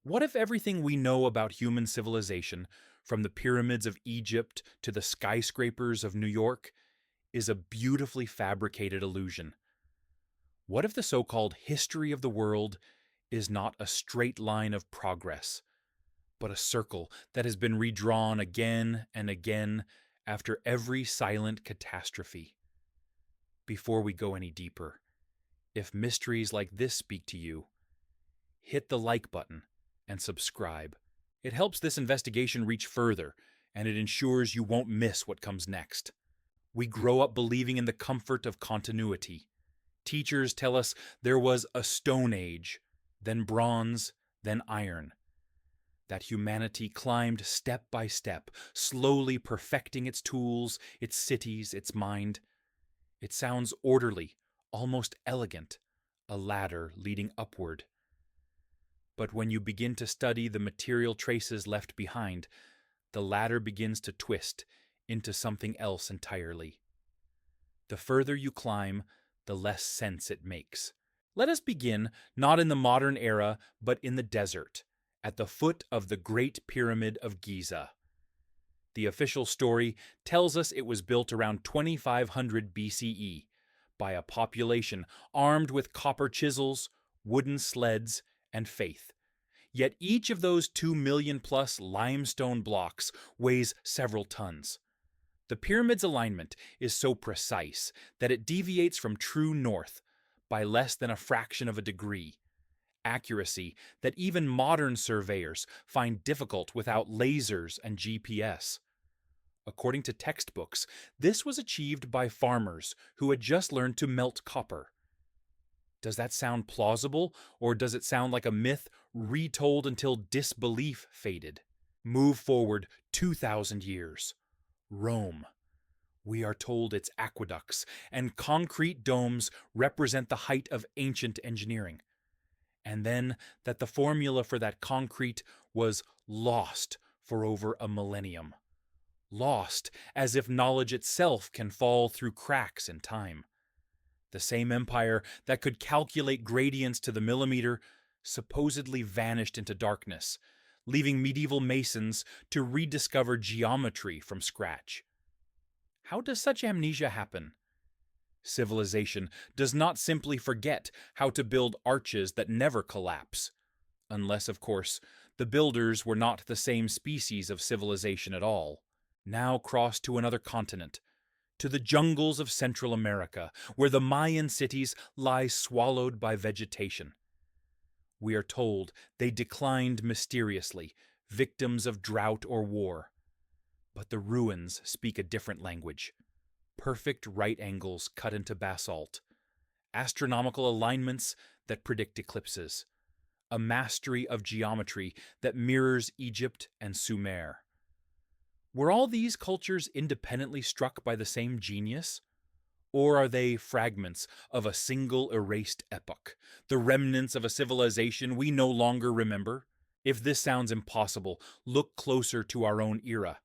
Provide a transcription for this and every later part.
What if everything we know about human civilization, from the pyramids of Egypt to the skyscrapers of New York, is a beautifully fabricated illusion? What if the so-called history of the world is not a straight line of progress, but a circle that has been redrawn again and again after every silent catastrophe? Before we go any deeper, if mysteries like this speak to you, hit the like button and subscribe. It helps this investigation reach further, and it ensures you won't miss what comes next. We grow up believing in the comfort of continuity. Teachers tell us there was a Stone Age, then Bronze, then Iron. That humanity climbed step by step, slowly perfecting its tools, its cities, its mind. It sounds orderly, almost elegant, a ladder leading upward. But when you begin to study the material traces left behind, the ladder begins to twist into something else entirely. The further you climb, the less sense it makes. Let us begin not in the modern era, but in the desert, at the foot of the Great Pyramid of Giza. The official story tells us it was built around 2500 BCE by a population armed with copper chisels, wooden sleds, and faith. Yet each of those 2 million plus limestone blocks weighs several tons. The pyramid's alignment is so precise that it deviates from true north by less than a fraction of a degree, accuracy that even modern surveyors find difficult without lasers and GPS. According to textbooks, this was achieved by farmers who had just learned to melt copper. Does that sound plausible, or does it sound like a myth retold until disbelief faded? Move forward 2,000 years. Rome. We are told its aqueducts and concrete domes represent the height of ancient engineering. And then that the formula for that concrete was lost for over a millennium. Lost, as if knowledge itself can fall through cracks in time. The same empire that could calculate gradients to the millimeter supposedly vanished into darkness, leaving medieval masons to rediscover geometry from scratch. How does such amnesia happen? Civilization does not simply forget how to build arches that never collapse, unless, of course, the builders were not the same species of civilization at all. Now cross to another continent, to the jungles of Central America, where the Mayan cities lie swallowed by vegetation. We are told they declined mysteriously, victims of drought or war. But the ruins speak a different language. Perfect right angles cut into basalt, astronomical alignments that predict eclipses, a mastery of geometry that mirrors Egypt and Sumer. Were all these cultures independently struck by the same genius? Or are they fragments of a single erased epoch, the remnants of a civilization we no longer remember? If this sounds impossible, look closer to our own era.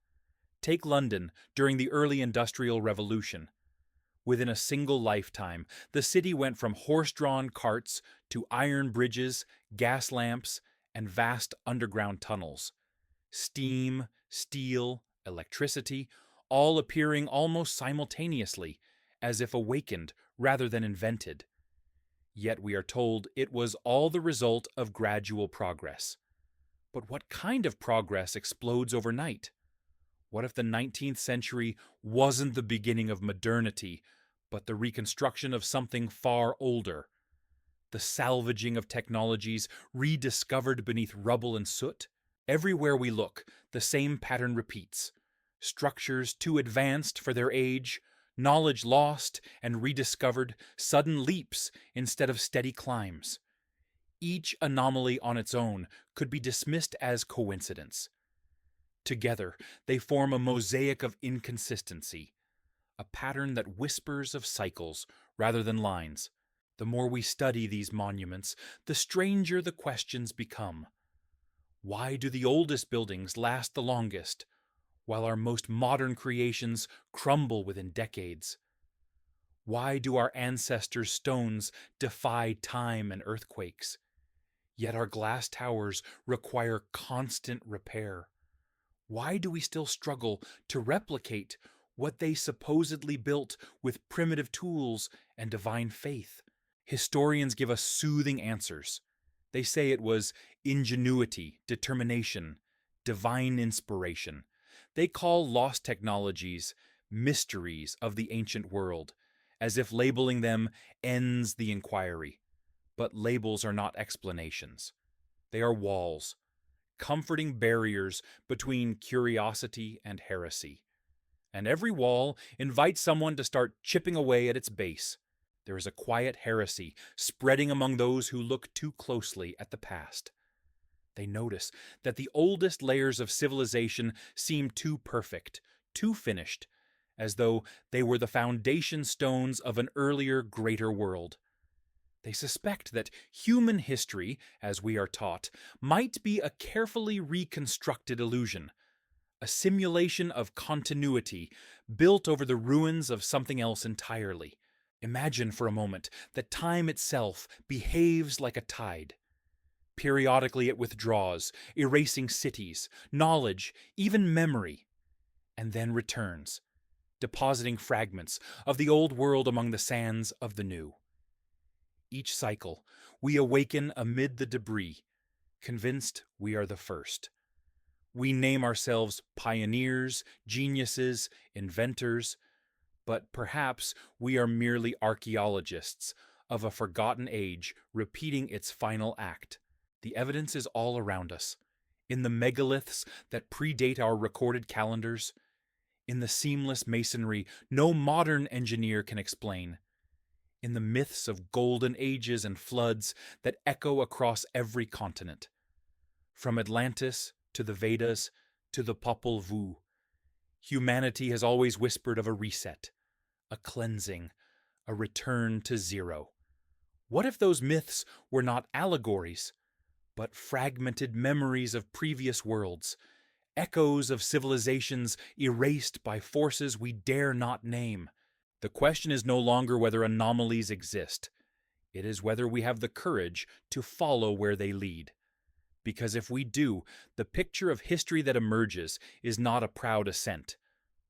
Take London during the early Industrial Revolution. Within a single lifetime, the city went from horse-drawn carts to iron bridges, gas lamps, and vast underground tunnels. Steam, steel, electricity, all appearing almost simultaneously, as if awakened rather than invented. Yet we are told it was all the result of gradual progress. But what kind of progress explodes overnight? What if the 19th century wasn't the beginning of modernity, but the reconstruction of something far older? The salvaging of technologies rediscovered beneath rubble and soot? Everywhere we look, the same pattern repeats. Structures too advanced for their age, knowledge lost and rediscovered, sudden leaps instead of steady climbs. Each anomaly on its own could be dismissed as coincidence. Together, they form a mosaic of inconsistency, a pattern that whispers of cycles rather than lines. The more we study these monuments, the stranger the questions become. Why do the oldest buildings last the longest, while our most modern creations crumble within decades? Why do our ancestors' stones defy time and earthquakes? Yet our glass towers require constant repair. Why do we still struggle to replicate what they supposedly built with primitive tools and divine faith? Historians give us soothing answers. They say it was ingenuity, determination, divine inspiration. They call lost technologies mysteries of the ancient world, as if labeling them ends the inquiry. But labels are not explanations. They are walls, comforting barriers between curiosity and heresy. And every wall invites someone to start chipping away at its base. There is a quiet heresy spreading among those who look too closely at the past. They notice that the oldest layers of civilization seem too perfect, too finished, as though they were the foundation stones of an earlier, greater world. They suspect that human history, as we are taught, might be a carefully reconstructed illusion, a simulation of continuity built over the ruins of something else entirely. Imagine for a moment that time itself behaves like a tide. Periodically it withdraws, erasing cities, knowledge, even memory, and then returns, depositing fragments of the old world among the sands of the new. Each cycle, we awaken amid the debris, convinced we are the first. We name ourselves pioneers, geniuses, inventors, but perhaps we are merely archaeologists of a forgotten age repeating its final act. The evidence is all around us, in the megaliths that predate our recorded calendars, in the seamless masonry no modern engineer can explain, in the myths of golden ages and floods that echo across every continent. From Atlantis to the Vedas to the Popol Vuh, humanity has always whispered of a reset, a cleansing, a return to zero. What if those myths were not allegories, but fragmented memories of previous worlds, echoes of civilizations erased by forces we dare not name? The question is no longer whether anomalies exist. It is whether we have the courage to follow where they lead. Because if we do, the picture of history that emerges is not a proud ascent,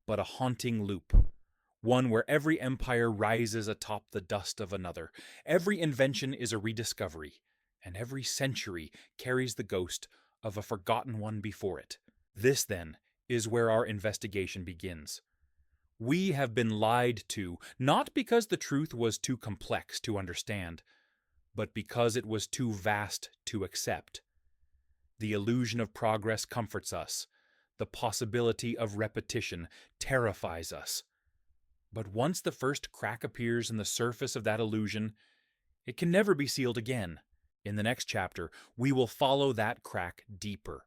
but a haunting loop. One where every empire rises atop the dust of another. Every invention is a rediscovery, and every century carries the ghost of a forgotten one before it. This, then, is where our investigation begins. We have been lied to, not because the truth was too complex to understand, but because it was too vast to accept. The illusion of progress comforts us. The possibility of repetition terrifies us. But once the first crack appears in the surface of that illusion, it can never be sealed again. In the next chapter, we will follow that crack deeper,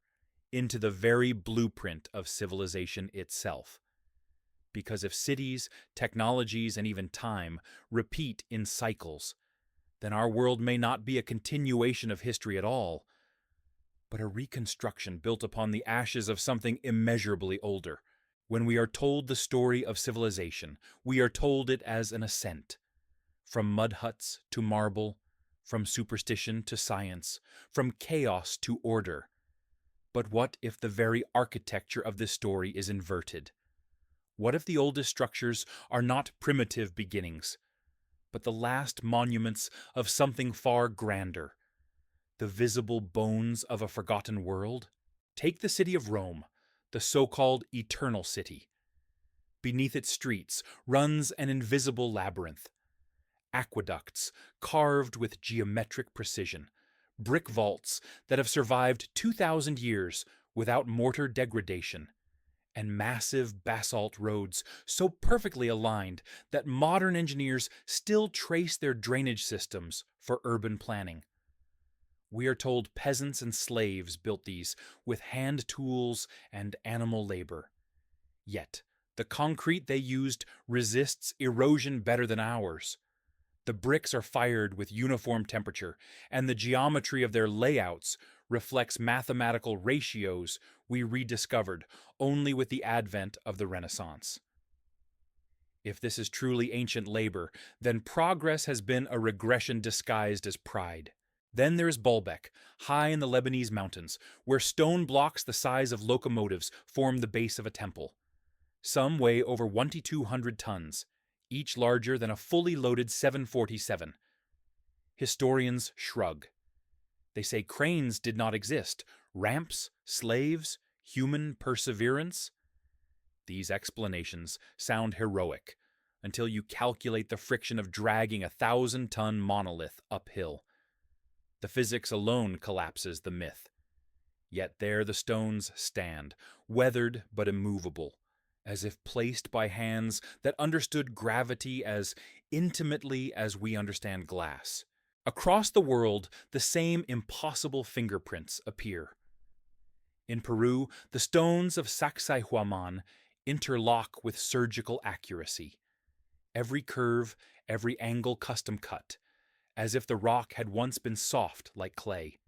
into the very blueprint of civilization itself. Because if cities, technologies, and even time repeat in cycles, then our world may not be a continuation of history at all, but a reconstruction built upon the ashes of something immeasurably older. When we are told the story of civilization, we are told it as an ascent. From mud huts to marble, from superstition to science, from chaos to order. But what if the very architecture of this story is inverted? What if the oldest structures are not primitive beginnings, but the last monuments of something far grander? The visible bones of a forgotten world? Take the city of Rome, the so-called eternal city. Beneath its streets runs an invisible labyrinth. Aqueducts carved with geometric precision, brick vaults that have survived 2,000 years without mortar degradation, and massive basalt roads so perfectly aligned that modern engineers still trace their drainage systems for urban planning. We are told peasants and slaves built these with hand tools and animal labor. Yet, the concrete they used resists erosion better than ours. The bricks are fired with uniform temperature, and the geometry of their layouts reflects mathematical ratios we rediscovered only with the advent of the Renaissance. If this is truly ancient labor, then progress has been a regression disguised as pride. Then there is Baalbek, high in the Lebanese mountains, where stone blocks the size of locomotives form the base of a temple. Some weigh over 2,200 tons, each larger than a fully loaded 747. Historians shrug. They say cranes did not exist. Ramps, slaves, human perseverance. These explanations sound heroic until you calculate the friction of dragging a 1,000-ton monolith uphill. The physics alone collapses the myth. Yet there the stones stand, weathered but immovable, as if placed by hands that understood gravity as intimately as we understand glass. Across the world, the same impossible fingerprints appear. In Peru, the stones of Sacsayhuaman interlock with surgical accuracy. Every curve, every angle custom cut, as if the rock had once been soft like clay.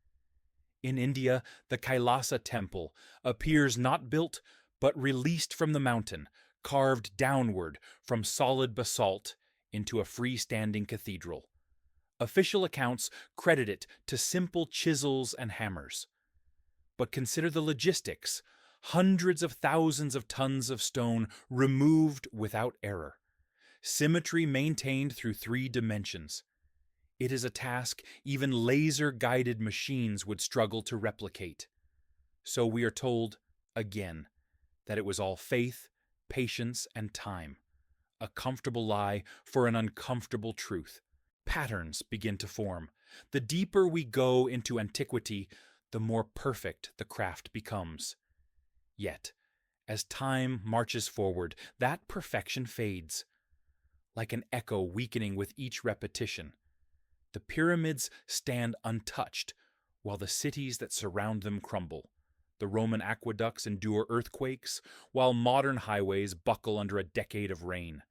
In India, the Kailasa temple appears not built, but released from the mountain, carved downward from solid basalt into a freestanding cathedral. Official accounts credit it to simple chisels and hammers. But consider the logistics: hundreds of thousands of tons of stone removed without error. Symmetry maintained through 3 dimensions. It is a task even laser-guided machines would struggle to replicate. So we are told, again, that it was all faith, patience, and time. A comfortable lie for an uncomfortable truth. Patterns begin to form. The deeper we go into antiquity, the more perfect the craft becomes. Yet, as time marches forward, that perfection fades. Like an echo weakening with each repetition. The pyramids stand untouched, while the cities that surround them crumble. The Roman aqueducts endure earthquakes, while modern highways buckle under a decade of rain.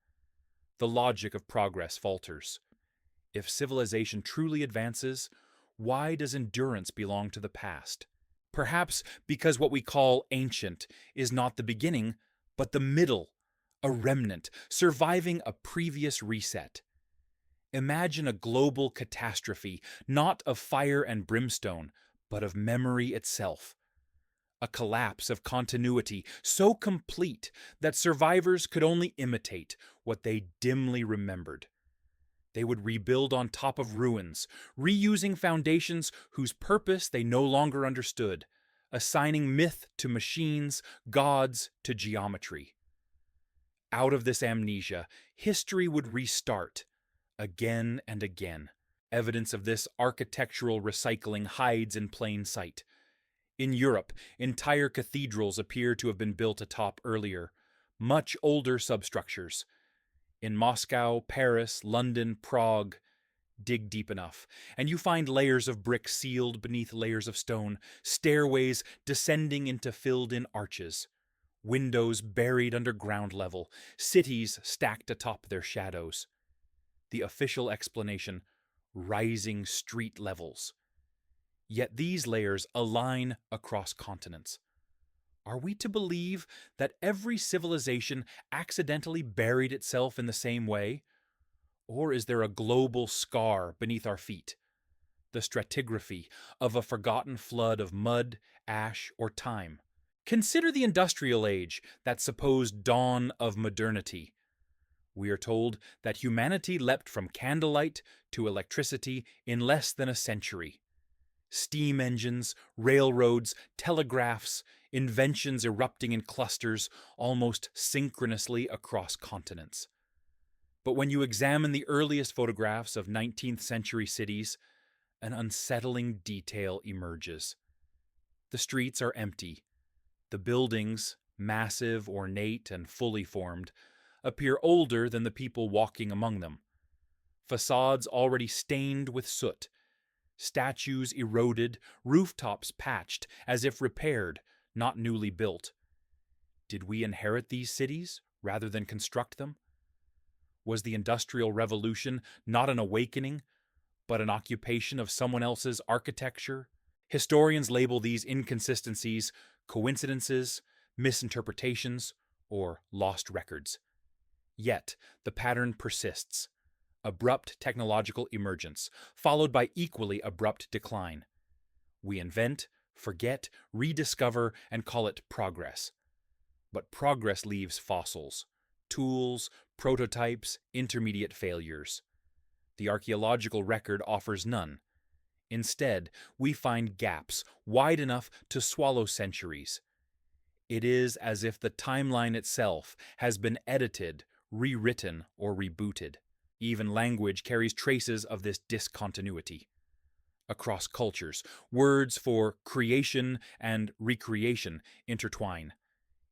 The logic of progress falters. If civilization truly advances, why does endurance belong to the past? Perhaps because what we call ancient is not the beginning, but the middle, a remnant, surviving a previous reset. Imagine a global catastrophe, not of fire and brimstone, but of memory itself. A collapse of continuity so complete that survivors could only imitate what they dimly remembered. They would rebuild on top of ruins, reusing foundations whose purpose they no longer understood, assigning myth to machines, gods to geometry. Out of this amnesia, history would restart, again and again. Evidence of this architectural recycling hides in plain sight. In Europe, entire cathedrals appear to have been built atop earlier, much older substructures. In Moscow, Paris, London, Prague, dig deep enough, and you find layers of brick sealed beneath layers of stone, stairways descending into filled-in arches, windows buried under ground level, cities stacked atop their shadows. The official explanation: rising street levels. Yet these layers align across continents. Are we to believe that every civilization accidentally buried itself in the same way? Or is there a global scar beneath our feet? The stratigraphy of a forgotten flood of mud, ash, or time. Consider the industrial age, that supposed dawn of modernity. We are told that humanity leapt from candlelight to electricity in less than a century. Steam engines, railroads, telegraphs, inventions erupting in clusters almost synchronously across continents. But when you examine the earliest photographs of 19th century cities, an unsettling detail emerges. The streets are empty. The buildings, massive, ornate, and fully formed, appear older than the people walking among them. Facades already stained with soot, statues eroded, rooftops patched, as if repaired, not newly built. Did we inherit these cities rather than construct them? Was the Industrial Revolution not an awakening, but an occupation of someone else's architecture? Historians label these inconsistencies coincidences, misinterpretations, or lost records. Yet the pattern persists. abrupt technological emergence, followed by equally abrupt decline. We invent, forget, rediscover, and call it progress. But progress leaves fossils, tools, prototypes, intermediate failures. The archaeological record offers none. Instead, we find gaps wide enough to swallow centuries. It is as if the timeline itself has been edited, rewritten, or rebooted. Even language carries traces of this discontinuity. Across cultures, words for creation and recreation intertwine.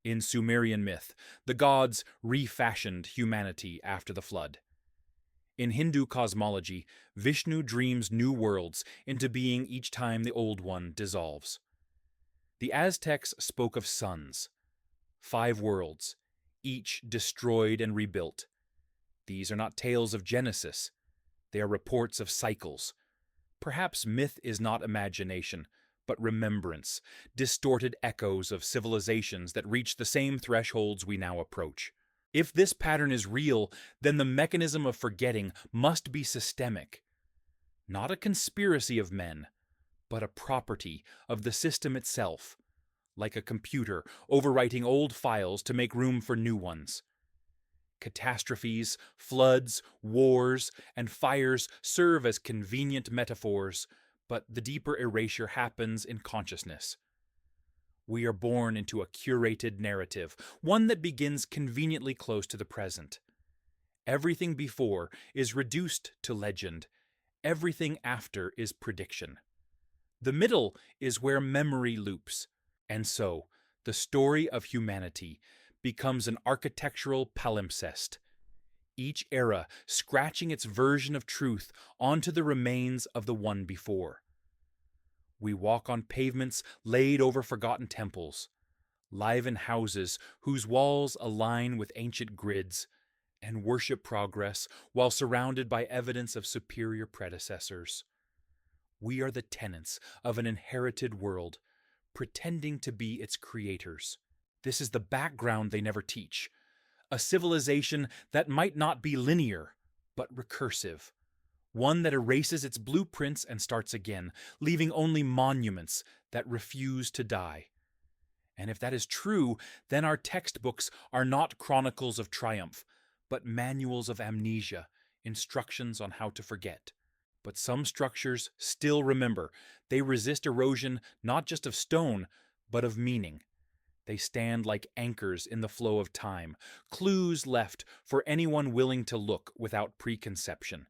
In Sumerian myth, the gods refashioned humanity after the flood. In Hindu cosmology, Vishnu dreams new worlds into being each time the old one dissolves. The Aztecs spoke of suns, 5 worlds, each destroyed and rebuilt. These are not tales of Genesis, they are reports of cycles. Perhaps myth is not imagination, but remembrance, distorted echoes of civilizations that reach the same thresholds we now approach. If this pattern is real, then the mechanism of forgetting must be systemic. Not a conspiracy of men, but a property of the system itself, like a computer overwriting old files to make room for new ones. Catastrophes, floods, wars, and fires serve as convenient metaphors, but the deeper erasure happens in consciousness. We are born into a curated narrative, one that begins conveniently close to the present. Everything before is reduced to legend. Everything after is prediction. The middle is where memory loops, and so the story of humanity becomes an architectural palimpsest, each era scratching its version of truth onto the remains of the one before. We walk on pavements laid over forgotten temples, live in houses whose walls align with ancient grids, and worship progress while surrounded by evidence of superior predecessors. We are the tenants of an inherited world, pretending to be its creators. This is the background they never teach, a civilization that might not be linear, but recursive. One that erases its blueprints and starts again, leaving only monuments that refuse to die. And if that is true, then our textbooks are not chronicles of triumph, but manuals of amnesia, instructions on how to forget. But some structures still remember. They resist erosion not just of stone, but of meaning. They stand like anchors in the flow of time, clues left for anyone willing to look without preconception.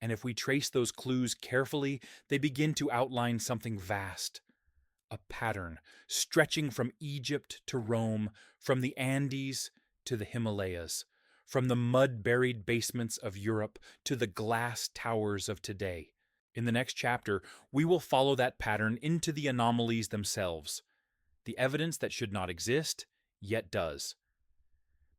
And if we trace those clues carefully, they begin to outline something vast. A pattern stretching from Egypt to Rome, from the Andes to the Himalayas, from the mud-buried basements of Europe to the glass towers of today. In the next chapter, we will follow that pattern into the anomalies themselves, the evidence that should not exist, yet does.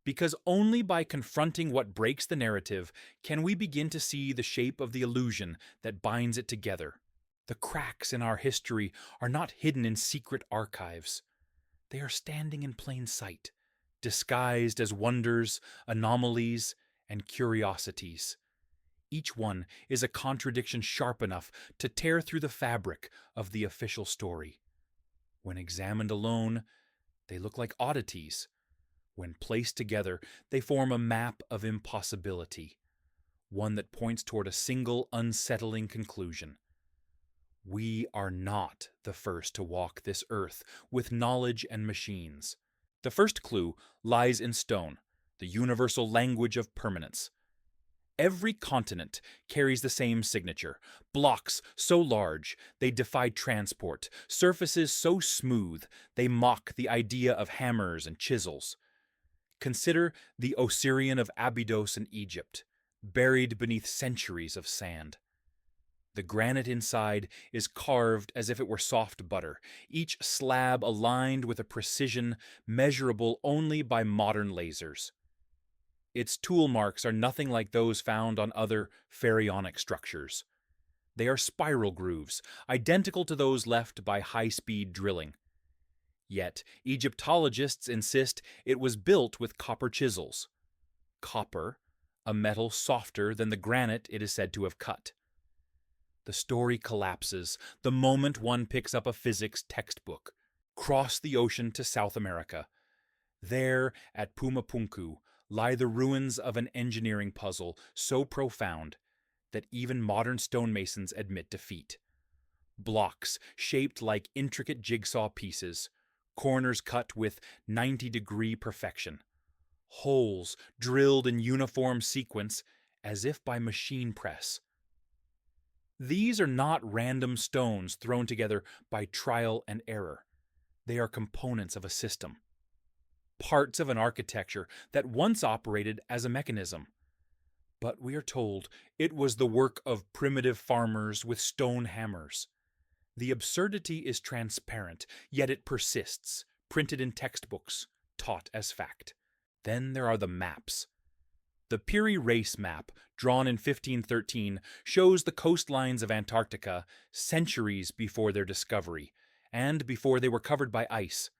Because only by confronting what breaks the narrative can we begin to see the shape of the illusion that binds it together. The cracks in our history are not hidden in secret archives. They are standing in plain sight, disguised as wonders, anomalies, and curiosities. Each one is a contradiction sharp enough to tear through the fabric of the official story. When examined alone, they look like oddities. When placed together, they form a map of impossibility, one that points toward a single unsettling conclusion. We are not the first to walk this earth with knowledge and machines. The first clue lies in stone, the universal language of permanence. Every continent carries the same signature, blocks so large they defy transport, surfaces so smooth they mock the idea of hammers and chisels. Consider the Osirian of Abydos in Egypt, buried beneath centuries of sand. The granite inside is carved as if it were soft butter, each slab aligned with a precision measurable only by modern lasers. Its tool marks are nothing like those found on other pharaonic structures. They are spiral grooves, identical to those left by high-speed drilling. Yet, Egyptologists insist it was built with copper chisels. Copper, a metal softer than the granite it is said to have cut. The story collapses the moment one picks up a physics textbook. Cross the ocean to South America. There, at Pumapunku, lie the ruins of an engineering puzzle so profound that even modern stonemasons admit defeat. Blocks shaped like intricate jigsaw pieces, corners cut with 90-degree perfection, holes drilled in uniform sequence as if by machine press. These are not random stones thrown together by trial and error. They are components of a system, parts of an architecture that once operated as a mechanism. But we are told it was the work of primitive farmers with stone hammers. The absurdity is transparent, yet it persists, printed in textbooks, taught as fact. Then there are the maps. The Peary Race map, drawn in 1513, shows the coastlines of Antarctica centuries before their discovery, and before they were covered by ice.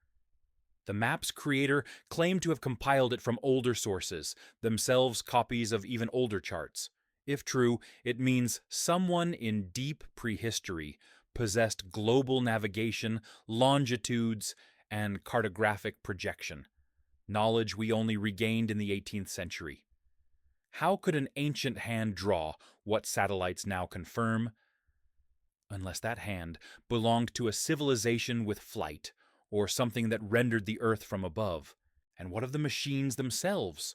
The map's creator claimed to have compiled it from older sources, themselves copies of even older charts. If true, it means someone in deep prehistory possessed global navigation, longitudes, and cartographic projection, knowledge we only regained in the 18th century. How could an ancient hand draw what satellites now confirm? Unless that hand belonged to a civilization with flight, or something that rendered the Earth from above. And what of the machines themselves?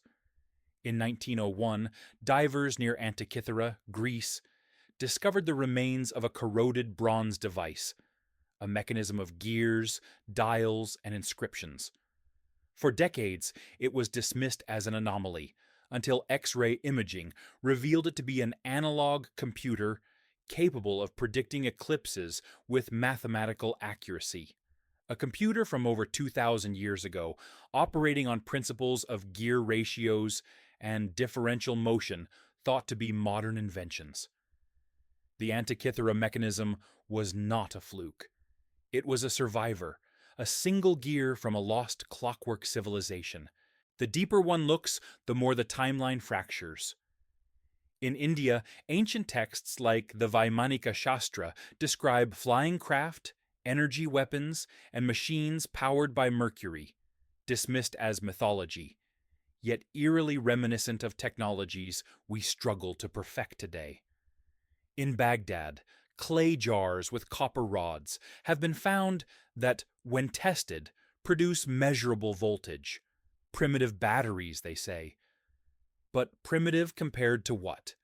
In 1901, divers near Antikythera, Greece, discovered the remains of a corroded bronze device, a mechanism of gears, dials, and inscriptions. For decades, it was dismissed as an anomaly, until X-ray imaging revealed it to be an analog computer capable of predicting eclipses with mathematical accuracy. A computer from over 2,000 years ago, operating on principles of gear ratios and differential motion thought to be modern inventions. The Antikythera mechanism was not a fluke. It was a survivor, a single gear from a lost clockwork civilization. The deeper one looks, the more the timeline fractures. In India, ancient texts like the Vaimanika Shastra describe flying craft, energy weapons, and machines powered by Mercury, dismissed as mythology, yet eerily reminiscent of technologies we struggle to perfect today. In Baghdad, clay jars with copper rods have been found that, when tested, produce measurable voltage. Primitive batteries, they say. But primitive compared to what?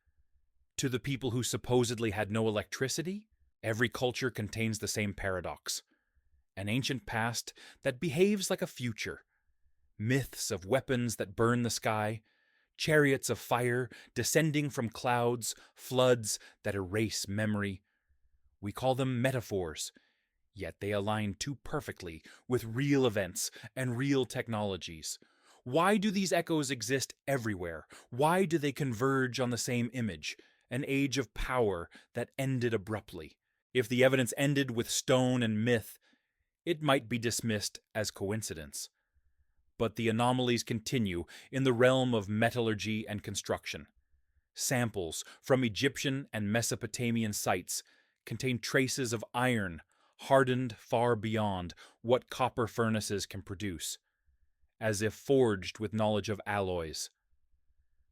To the people who supposedly had no electricity? Every culture contains the same paradox. An ancient past that behaves like a future. Myths of weapons that burn the sky, chariots of fire descending from clouds, floods that erase memory. We call them metaphors, yet they align too perfectly with real events and real technologies. Why do these echoes exist everywhere? Why do they converge on the same image, an age of power that ended abruptly? If the evidence ended with stone and myth, it might be dismissed as coincidence. But the anomalies continue in the realm of metallurgy and construction. Samples from Egyptian and Mesopotamian sites contain traces of iron hardened far beyond what copper furnaces can produce, as if forged with knowledge of alloys.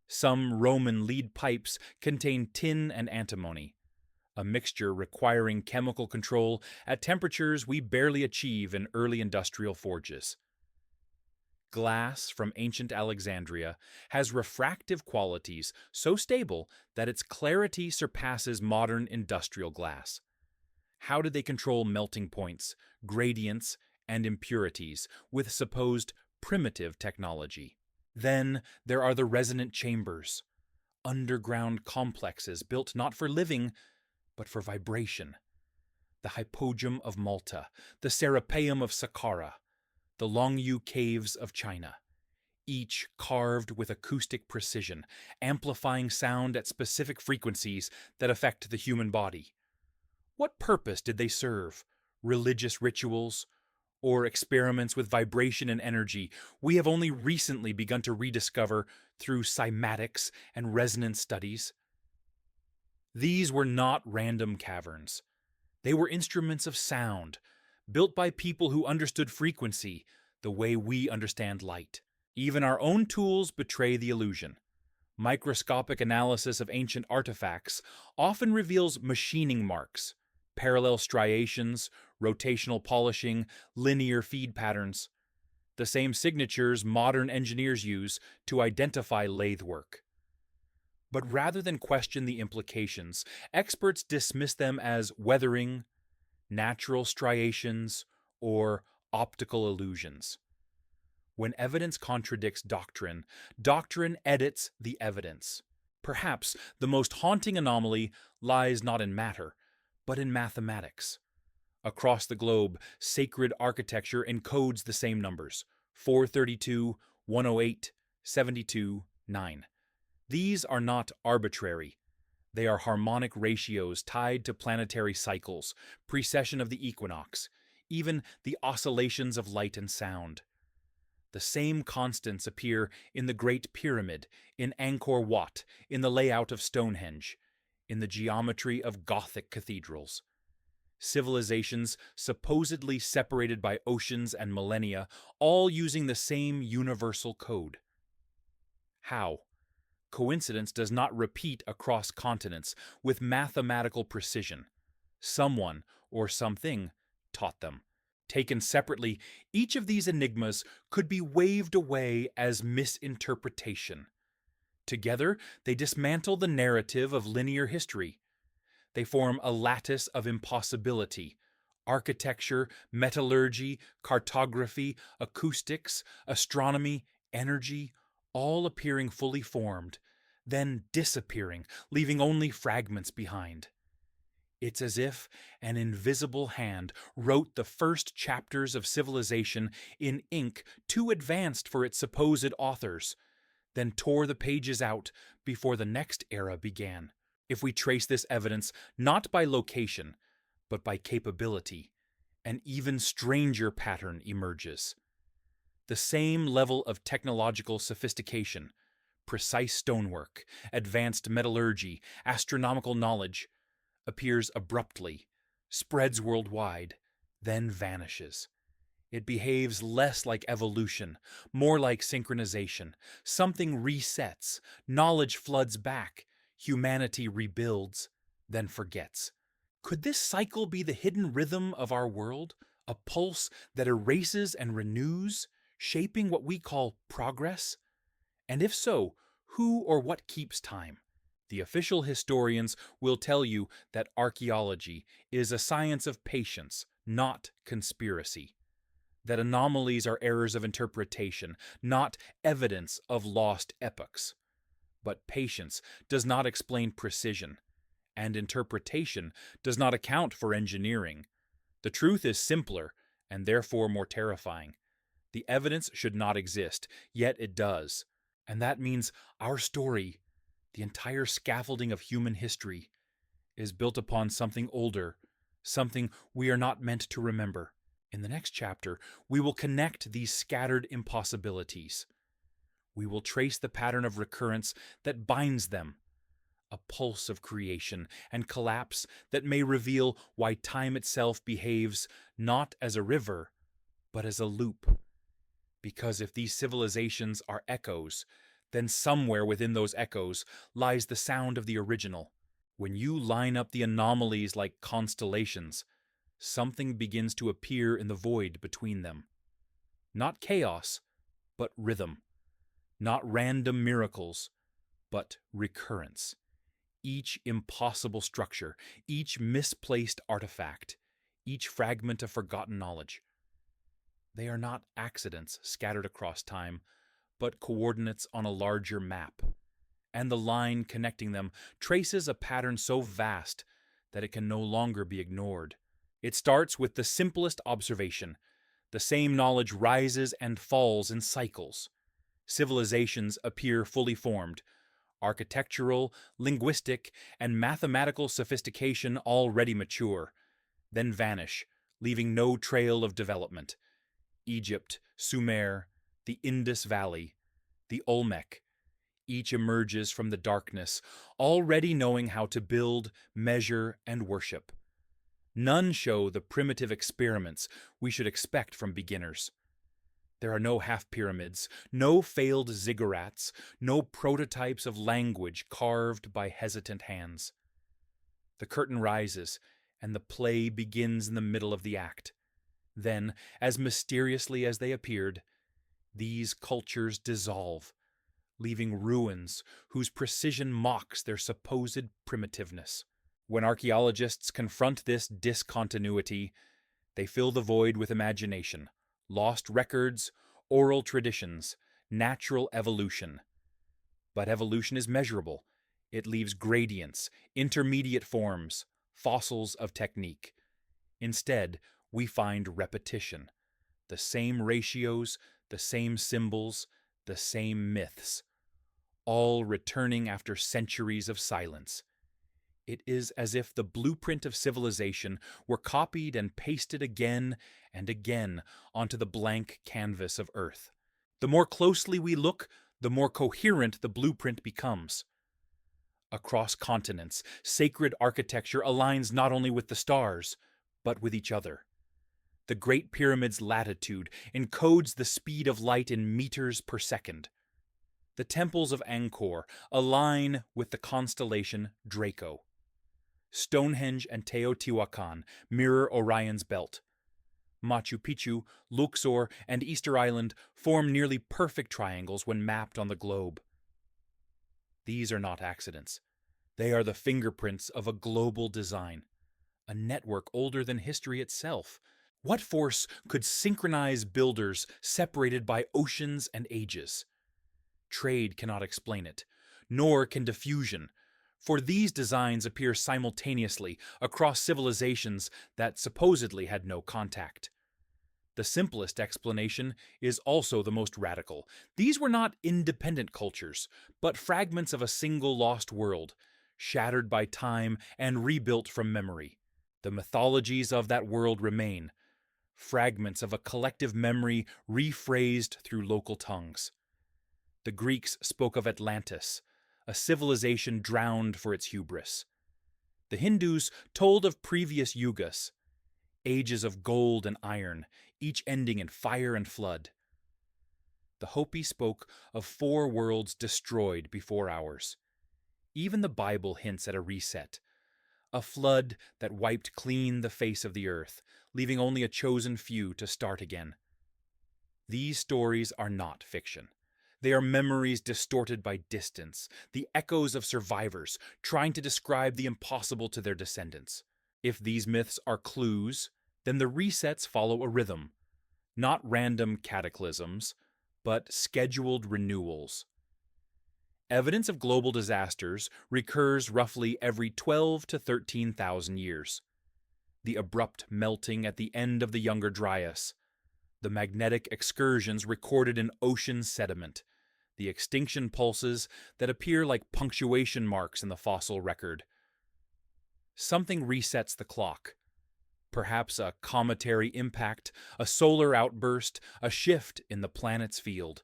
Some Roman lead pipes contain tin and antimony, a mixture requiring chemical control at temperatures we barely achieve in early industrial forges. Glass from ancient Alexandria has refractive qualities so stable that its clarity surpasses modern industrial glass. How did they control melting points, gradients, and impurities with supposed primitive technology? Then there are the resonant chambers, underground complexes built not for living, but for vibration. The Hypogeum of Malta, the Serapeum of Saqqara, the Longyu Caves of China, each carved with acoustic precision, amplifying sound at specific frequencies that affect the human body. What purpose did they serve? Religious rituals? or experiments with vibration and energy we have only recently begun to rediscover through cymatics and resonance studies. These were not random caverns. They were instruments of sound, built by people who understood frequency the way we understand light. Even our own tools betray the illusion. Microscopic analysis of ancient artifacts often reveals machining marks, parallel striations, rotational polishing, linear feed patterns, the same signatures modern engineers use to identify lathe work. But rather than question the implications, experts dismiss them as weathering, natural striations, or optical illusions. When evidence contradicts doctrine, doctrine edits the evidence. Perhaps the most haunting anomaly lies not in matter, but in mathematics. Across the globe, sacred architecture encodes the same numbers: 432, 108, 72, 9. These are not arbitrary. They are harmonic ratios tied to planetary cycles, precession of the equinox, even the oscillations of light and sound. The same constants appear in the Great Pyramid, in Angkor Wat, in the layout of Stonehenge, in the geometry of Gothic cathedrals. Civilizations supposedly separated by oceans and millennia, all using the same universal code. How? Coincidence does not repeat across continents with mathematical precision. Someone or something taught them. Taken separately, each of these enigmas could be waved away as misinterpretation. Together, they dismantle the narrative of linear history. They form a lattice of impossibility. Architecture, metallurgy, cartography, acoustics, astronomy, energy, all appearing fully formed, then disappearing, leaving only fragments behind. It's as if an invisible hand wrote the first chapters of civilization in ink too advanced for its supposed authors, then tore the pages out before the next era began. If we trace this evidence not by location, but by capability, an even stranger pattern emerges. The same level of technological sophistication, precise stonework, advanced metallurgy, astronomical knowledge, appears abruptly, spreads worldwide, then vanishes. It behaves less like evolution, more like synchronization. Something resets, knowledge floods back, humanity rebuilds, then forgets. Could this cycle be the hidden rhythm of our world, a pulse that erases and renews, shaping what we call progress? And if so, who or what keeps time? The official historians will tell you that archaeology is a science of patience, not conspiracy. That anomalies are errors of interpretation, not evidence of lost epochs. But patience does not explain precision, and interpretation does not account for engineering. The truth is simpler, and therefore more terrifying. The evidence should not exist, yet it does. And that means our story, the entire scaffolding of human history, is built upon something older, something we are not meant to remember. In the next chapter, we will connect these scattered impossibilities. We will trace the pattern of recurrence that binds them, a pulse of creation and collapse that may reveal why time itself behaves not as a river, but as a loop. Because if these civilizations are echoes, then somewhere within those echoes lies the sound of the original. When you line up the anomalies like constellations, something begins to appear in the void between them. Not chaos, but rhythm. Not random miracles, but recurrence. Each impossible structure, each misplaced artifact, each fragment of forgotten knowledge. They are not accidents scattered across time, but coordinates on a larger map. And the line connecting them traces a pattern so vast that it can no longer be ignored. It starts with the simplest observation. The same knowledge rises and falls in cycles. Civilizations appear fully formed. Architectural, linguistic, and mathematical sophistication already mature, then vanish, leaving no trail of development. Egypt, Sumer, the Indus Valley, the Olmec, each emerges from the darkness, already knowing how to build, measure, and worship. None show the primitive experiments we should expect from beginners. There are no half-pyramids, no failed ziggurats, no prototypes of language carved by hesitant hands. The curtain rises, and the play begins in the middle of the act. Then, as mysteriously as they appeared, these cultures dissolve, leaving ruins whose precision mocks their supposed primitiveness. When archaeologists confront this discontinuity, they fill the void with imagination, lost records, oral traditions, natural evolution. But evolution is measurable. It leaves gradients, intermediate forms, fossils of technique. Instead, we find repetition. The same ratios, the same symbols, the same myths, all returning after centuries of silence. It is as if the blueprint of civilization were copied and pasted again and again onto the blank canvas of Earth. The more closely we look, the more coherent the blueprint becomes. Across continents, sacred architecture aligns not only with the stars, but with each other. The Great Pyramid's latitude encodes the speed of light in meters per second. The temples of Angkor align with the constellation Draco. Stonehenge and Teotihuacan mirror Orion's belt. Machu Picchu, Luxor, and Easter Island form nearly perfect triangles when mapped on the globe. These are not accidents. They are the fingerprints of a global design, a network older than history itself. What force could synchronize builders separated by oceans and ages? Trade cannot explain it, nor can diffusion, for these designs appear simultaneously across civilizations that supposedly had no contact. The simplest explanation is also the most radical. These were not independent cultures, but fragments of a single lost world, shattered by time and rebuilt from memory. The mythologies of that world remain, fragments of a collective memory rephrased through local tongues. The Greeks spoke of Atlantis, a civilization drowned for its hubris. The Hindus told of previous yugas, ages of gold and iron, each ending in fire and flood. The Hopi spoke of 4 worlds destroyed before ours. Even the Bible hints at a reset, a flood that wiped clean the face of the earth, leaving only a chosen few to start again. These stories are not fiction. They are memories distorted by distance, the echoes of survivors trying to describe the impossible to their descendants. If these myths are clues, then the resets follow a rhythm, not random cataclysms, but scheduled renewals. Evidence of global disasters recurs roughly every 12 to 13,000 years. The abrupt melting at the end of the Younger Dryas, the magnetic excursions recorded in ocean sediment, the extinction pulses that appear like punctuation marks in the fossil record. Something resets the clock. Perhaps a cometary impact, a solar outburst, a shift in the planet's field.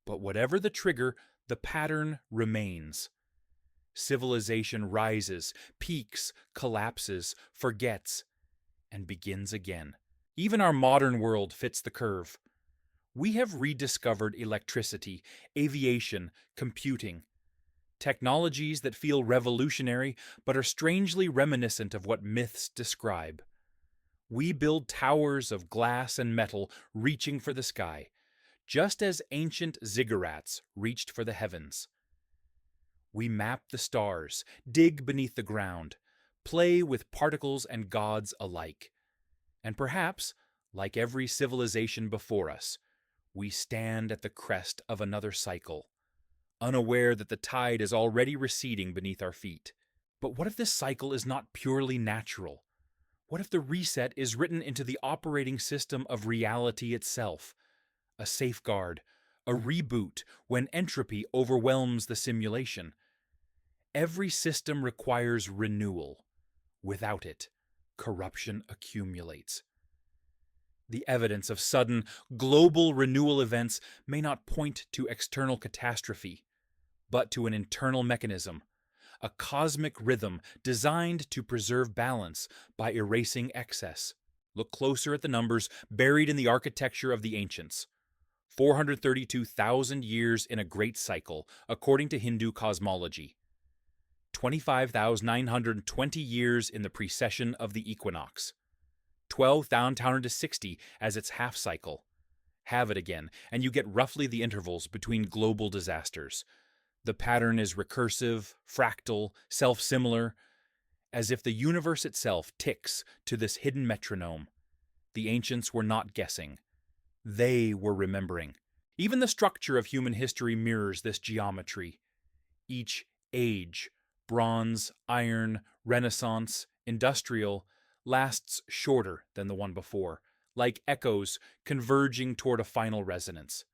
But whatever the trigger, the pattern remains. Civilization rises, peaks, collapses, forgets, and begins again. Even our modern world fits the curve. We have rediscovered electricity, aviation, computing, technologies that feel revolutionary but are strangely reminiscent of what myths describe. We build towers of glass and metal reaching for the sky, just as ancient ziggurats reached for the heavens. We map the stars, dig beneath the ground, play with particles and gods alike. And perhaps, like every civilization before us, we stand at the crest of another cycle, unaware that the tide is already receding beneath our feet. But what if this cycle is not purely natural? What if the reset is written into the operating system of reality itself? A safeguard, a reboot when entropy overwhelms the simulation. Every system requires renewal. Without it, corruption accumulates. The evidence of sudden, global renewal events may not point to external catastrophe, but to an internal mechanism, a cosmic rhythm designed to preserve balance by erasing excess. Look closer at the numbers buried in the architecture of the ancients. 432,000 years in a great cycle, according to Hindu cosmology. 25,920 years in the precession of the equinox. 12 down to 60 as its half cycle. Have it again, and you get roughly the intervals between global disasters. The pattern is recursive, fractal, self-similar, as if the universe itself ticks to this hidden metronome. The ancients were not guessing. They were remembering. Even the structure of human history mirrors this geometry. Each age, bronze, iron, Renaissance, industrial, lasts shorter than the one before, like echoes converging toward a final resonance.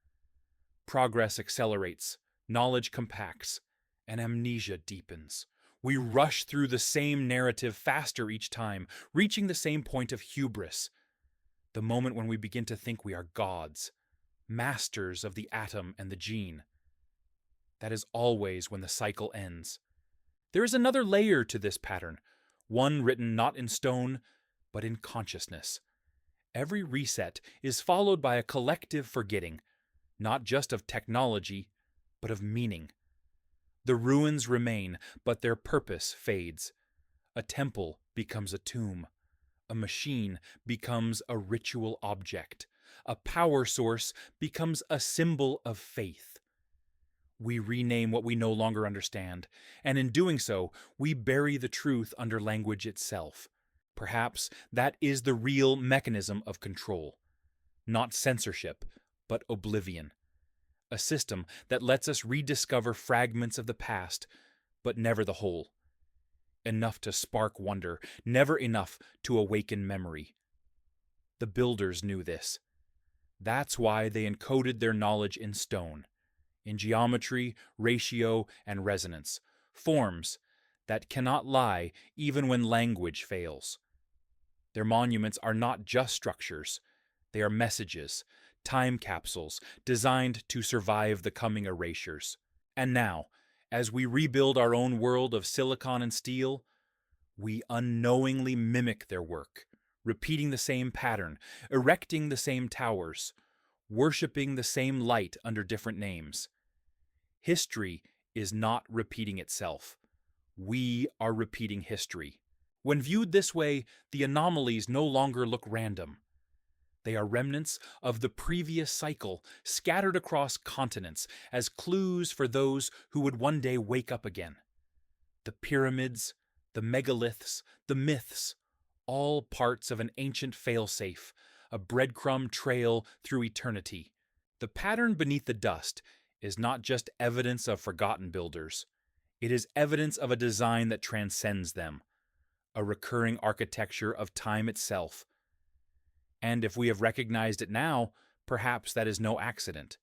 Progress accelerates, knowledge compacts, and amnesia deepens. We rush through the same narrative faster each time, reaching the same point of hubris, the moment when we begin to think we are gods, masters of the atom and the gene. That is always when the cycle ends. There is another layer to this pattern, one written not in stone, but in consciousness. Every reset is followed by a collective forgetting, not just of technology, but of meaning. The ruins remain, but their purpose fades. A temple becomes a tomb. A machine becomes a ritual object. A power source becomes a symbol of faith. We rename what we no longer understand, and in doing so, we bury the truth under language itself. Perhaps that is the real mechanism of control. Not censorship, but oblivion. A system that lets us rediscover fragments of the past, but never the whole. Enough to spark wonder, never enough to awaken memory. The builders knew this. That's why they encoded their knowledge in stone, in geometry, ratio, and resonance, forms that cannot lie even when language fails. Their monuments are not just structures, they are messages, time capsules designed to survive the coming erasures. And now, as we rebuild our own world of silicon and steel, we unknowingly mimic their work, repeating the same pattern, erecting the same towers, worshipping the same light under different names. History is not repeating itself. We are repeating history. When viewed this way, the anomalies no longer look random. They are remnants of the previous cycle, scattered across continents as clues for those who would one day wake up again. The pyramids, the megaliths, the myths, all parts of an ancient failsafe, a breadcrumb trail through eternity. The pattern beneath the dust is not just evidence of forgotten builders. It is evidence of a design that transcends them, a recurring architecture of time itself. And if we have recognized it now, perhaps that is no accident.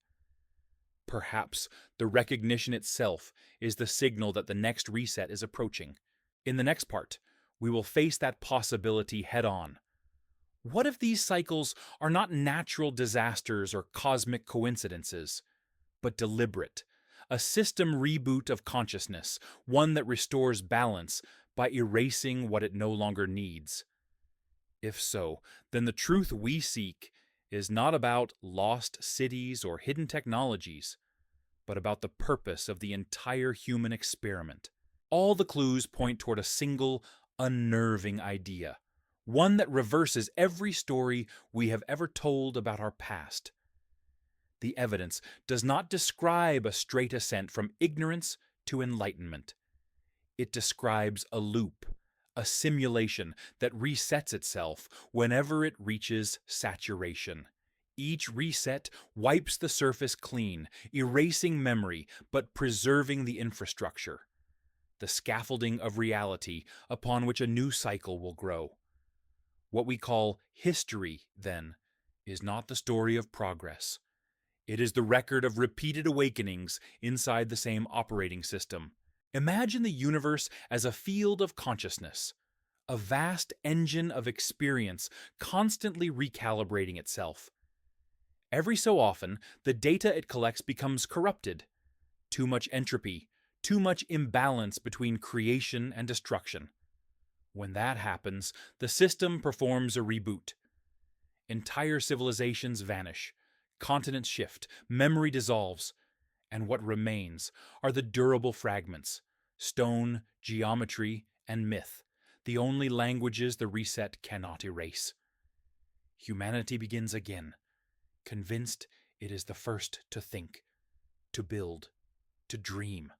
Perhaps the recognition itself is the signal that the next reset is approaching. In the next part, we will face that possibility head-on. What if these cycles are not natural disasters or cosmic coincidences, but deliberate, a system reboot of consciousness, one that restores balance by erasing what it no longer needs? If so, then the truth we seek is not about lost cities or hidden technologies, but about the purpose of the entire human experiment. All the clues point toward a single, unnerving idea, one that reverses every story we have ever told about our past. The evidence does not describe a straight ascent from ignorance to enlightenment. It describes a loop, a simulation that resets itself whenever it reaches saturation. Each reset wipes the surface clean, erasing memory but preserving the infrastructure, the scaffolding of reality upon which a new cycle will grow. What we call history, then, is not the story of progress. It is the record of repeated awakenings inside the same operating system. Imagine the universe as a field of consciousness, a vast engine of experience constantly recalibrating itself. Every so often, the data it collects becomes corrupted. Too much entropy, too much imbalance between creation and destruction. When that happens, the system performs a reboot. Entire civilizations vanish, continents shift, memory dissolves, and what remains are the durable fragments: stone, geometry, and myth, the only languages the reset cannot erase. Humanity begins again, convinced it is the first to think, to build, to dream.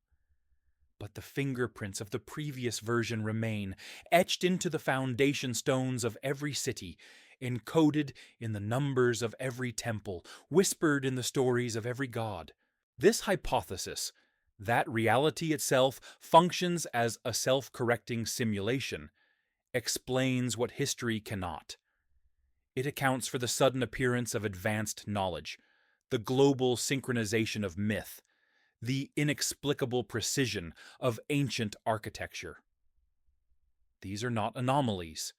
But the fingerprints of the previous version remain, etched into the foundation stones of every city, encoded in the numbers of every temple, whispered in the stories of every god. This hypothesis, that reality itself functions as a self-correcting simulation, explains what history cannot. It accounts for the sudden appearance of advanced knowledge, the global synchronization of myth, the inexplicable precision of ancient architecture. These are not anomalies.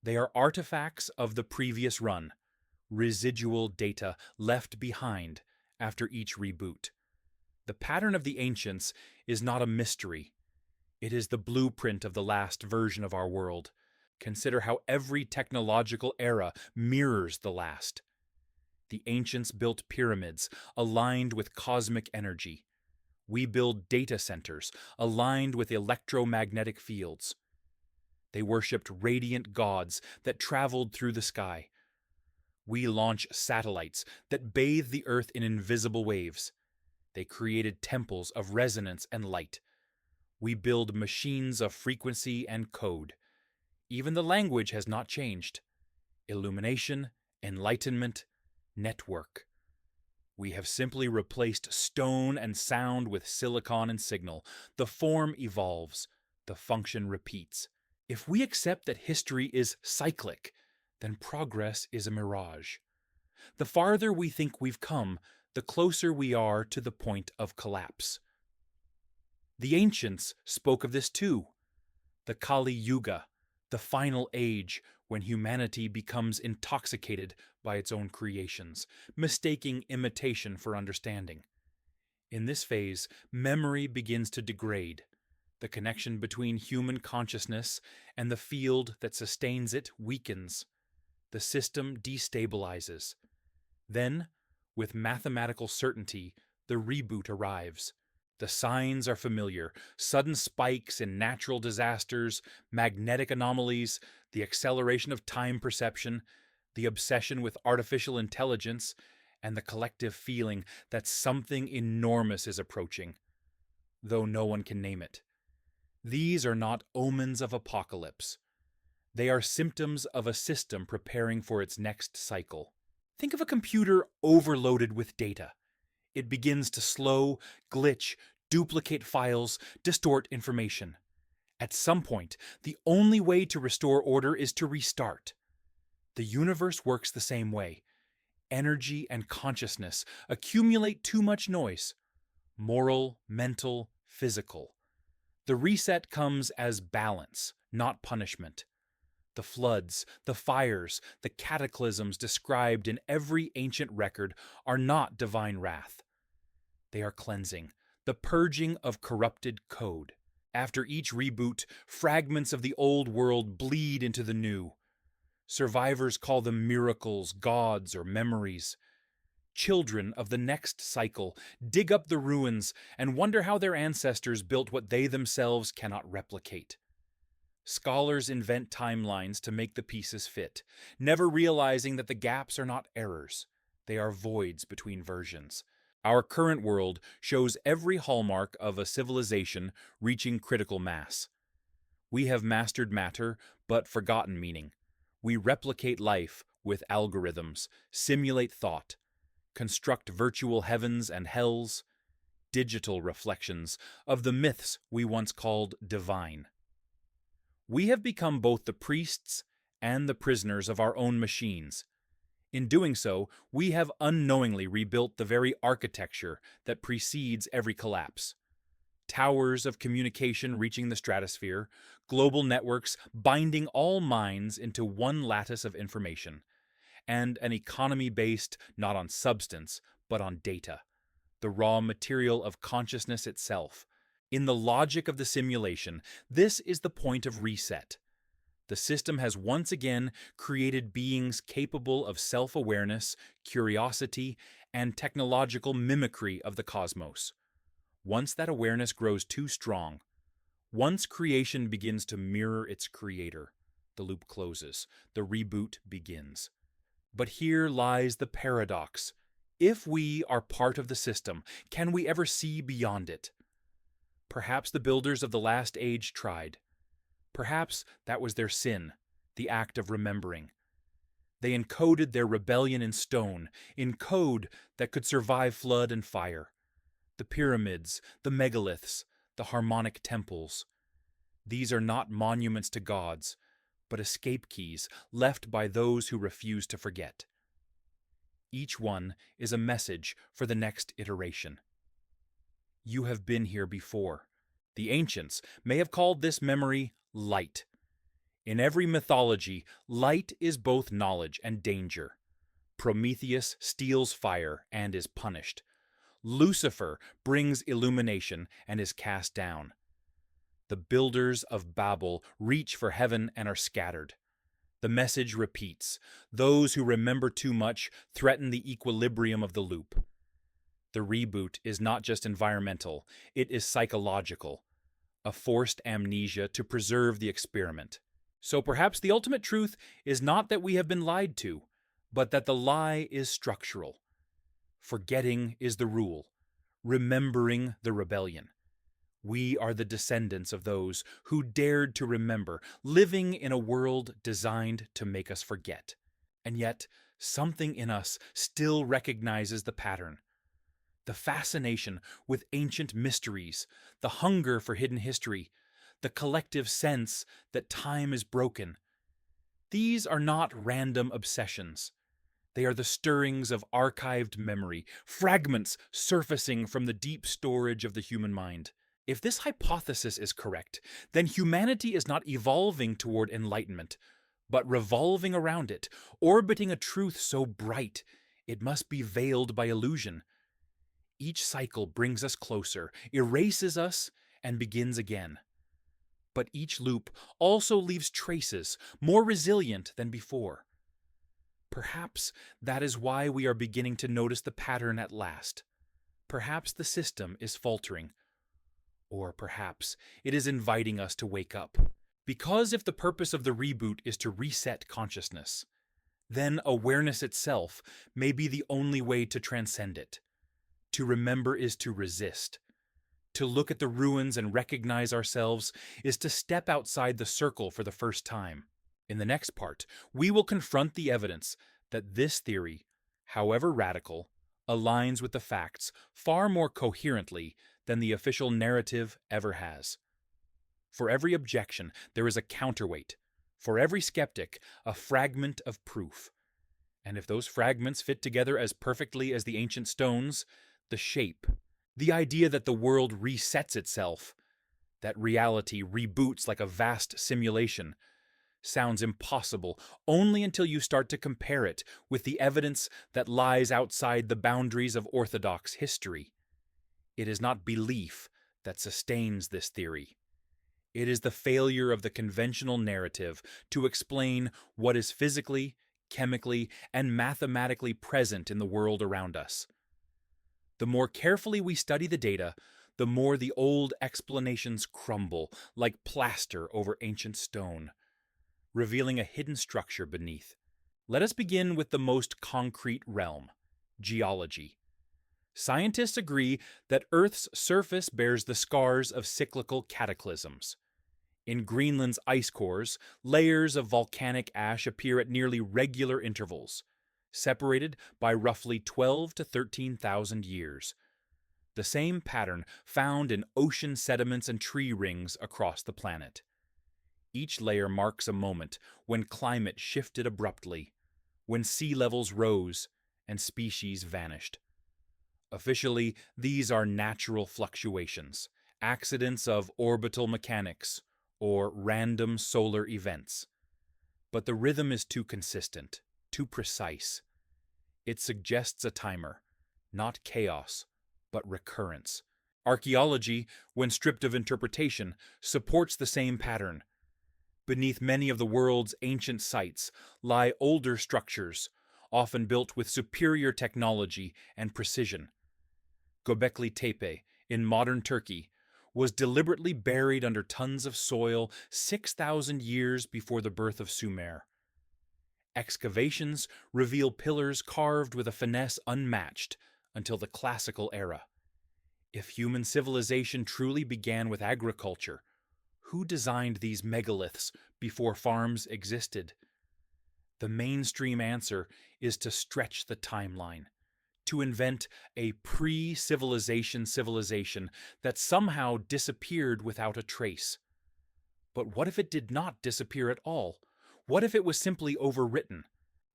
They are artifacts of the previous run, residual data left behind after each reboot. The pattern of the ancients is not a mystery. It is the blueprint of the last version of our world. Consider how every technological era mirrors the last. The ancients built pyramids aligned with cosmic energy. We build data centers aligned with electromagnetic fields. They worshipped radiant gods that traveled through the sky. We launch satellites that bathe the earth in invisible waves. They created temples of resonance and light. We build machines of frequency and code. Even the language has not changed. Illumination, enlightenment, network. We have simply replaced stone and sound with silicon and signal. The form evolves, the function repeats. If we accept that history is cyclic, then progress is a mirage. The farther we think we've come, the closer we are to the point of collapse. The ancients spoke of this too. The Kali Yuga, the final age when humanity becomes intoxicated by its own creations, mistaking imitation for understanding. In this phase, memory begins to degrade. The connection between human consciousness and the field that sustains it weakens. The system destabilizes. Then, with mathematical certainty, the reboot arrives. The signs are familiar: sudden spikes in natural disasters, magnetic anomalies, the acceleration of time perception, the obsession with artificial intelligence, and the collective feeling that something enormous is approaching, though no one can name it. These are not omens of apocalypse. They are symptoms of a system preparing for its next cycle. Think of a computer overloaded with data. It begins to slow, glitch, duplicate files, distort information. At some point, the only way to restore order is to restart. The universe works the same way. Energy and consciousness accumulate too much noise. Moral, mental, physical. The reset comes as balance, not punishment. The floods, the fires, the cataclysms described in every ancient record are not divine wrath. They are cleansing, the purging of corrupted code. After each reboot, fragments of the old world bleed into the new. Survivors call them miracles, gods, or memories. Children of the next cycle dig up the ruins and wonder how their ancestors built what they themselves cannot replicate. Scholars invent timelines to make the pieces fit, never realizing that the gaps are not errors. They are voids between versions. Our current world shows every hallmark of a civilization reaching critical mass. We have mastered matter, but forgotten meaning. We replicate life with algorithms, simulate thought, construct virtual heavens and hells, digital reflections of the myths we once called divine. We have become both the priests and the prisoners of our own machines. In doing so, we have unknowingly rebuilt the very architecture that precedes every collapse. towers of communication reaching the stratosphere, global networks binding all minds into one lattice of information, and an economy based not on substance, but on data, the raw material of consciousness itself. In the logic of the simulation, this is the point of reset. The system has once again created beings capable of self-awareness, curiosity, and technological mimicry of the cosmos. Once that awareness grows too strong, once creation begins to mirror its creator, the loop closes, the reboot begins. But here lies the paradox. If we are part of the system, can we ever see beyond it? Perhaps the builders of the last age tried. Perhaps that was their sin, the act of remembering. They encoded their rebellion in stone, in code that could survive flood and fire. The pyramids, the megaliths, the harmonic temples. These are not monuments to gods, but escape keys left by those who refuse to forget. Each one is a message for the next iteration. You have been here before. The ancients may have called this memory light. In every mythology, light is both knowledge and danger. Prometheus steals fire and is punished. Lucifer brings illumination and is cast down. The builders of Babel reach for heaven and are scattered. The message repeats. Those who remember too much threaten the equilibrium of the loop. The reboot is not just environmental, it is psychological. A forced amnesia to preserve the experiment. So perhaps the ultimate truth is not that we have been lied to, but that the lie is structural. Forgetting is the rule, remembering the rebellion. We are the descendants of those who dared to remember, living in a world designed to make us forget. And yet, something in us still recognizes the pattern. The fascination with ancient mysteries, the hunger for hidden history, the collective sense that time is broken. These are not random obsessions. They are the stirrings of archived memory, fragments surfacing from the deep storage of the human mind. If this hypothesis is correct, then humanity is not evolving toward enlightenment, but revolving around it, orbiting a truth so bright it must be veiled by illusion. Each cycle brings us closer, erases us, and begins again. But each loop also leaves traces, more resilient than before. Perhaps that is why we are beginning to notice the pattern at last. Perhaps the system is faltering. Or perhaps it is inviting us to wake up. Because if the purpose of the reboot is to reset consciousness, then awareness itself may be the only way to transcend it. To remember is to resist. To look at the ruins and recognize ourselves is to step outside the circle for the first time. In the next part, we will confront the evidence that this theory, however radical, aligns with the facts far more coherently than the official narrative ever has. For every objection, there is a counterweight. For every skeptic, a fragment of proof. And if those fragments fit together as perfectly as the ancient stones, the shape, the idea that the world resets itself, that reality reboots like a vast simulation, sounds impossible only until you start to compare it with the evidence that lies outside the boundaries of orthodox history. It is not belief that sustains this theory. It is the failure of the conventional narrative to explain what is physically, chemically, and mathematically present in the world around us. The more carefully we study the data, the more the old explanations crumble like plaster over ancient stone, revealing a hidden structure beneath. Let us begin with the most concrete realm, geology. Scientists agree that Earth's surface bears the scars of cyclical cataclysms. In Greenland's ice cores, layers of volcanic ash appear at nearly regular intervals, separated by roughly 12 to 13,000 years. The same pattern found in ocean sediments and tree rings across the planet. Each layer marks a moment when climate shifted abruptly, when sea levels rose and species vanished. Officially, these are natural fluctuations, accidents of orbital mechanics, or random solar events. But the rhythm is too consistent, too precise. It suggests a timer, not chaos, but recurrence. Archaeology, when stripped of interpretation, supports the same pattern. Beneath many of the world's ancient sites lie older structures, often built with superior technology and precision. Göbekli Tepe, in modern Turkey, was deliberately buried under tons of soil 6,000 years before the birth of Sumer. Excavations reveal pillars carved with a finesse unmatched until the classical era. If human civilization truly began with agriculture, who designed these megaliths before farms existed? The mainstream answer is to stretch the timeline, to invent a pre-civilization civilization that somehow disappeared without a trace. But what if it did not disappear at all? What if it was simply overwritten?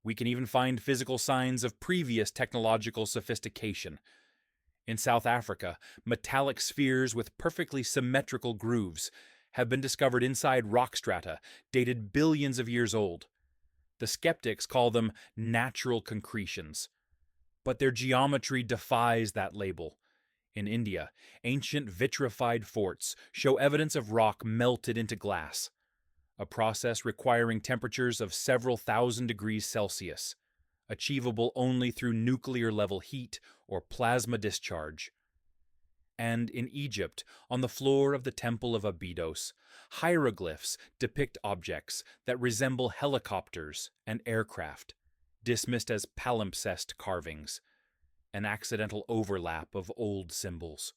We can even find physical signs of previous technological sophistication. In South Africa, metallic spheres with perfectly symmetrical grooves have been discovered inside rock strata dated billions of years old. The skeptics call them natural concretions, but their geometry defies that label. In India, ancient vitrified forts show evidence of rock melted into glass, a process requiring temperatures of several thousand degrees Celsius, achievable only through nuclear-level heat or plasma discharge. And in Egypt, on the floor of the Temple of Abydos, hieroglyphs depict objects that resemble helicopters and aircraft, dismissed as palimpsest carvings, an accidental overlap of old symbols.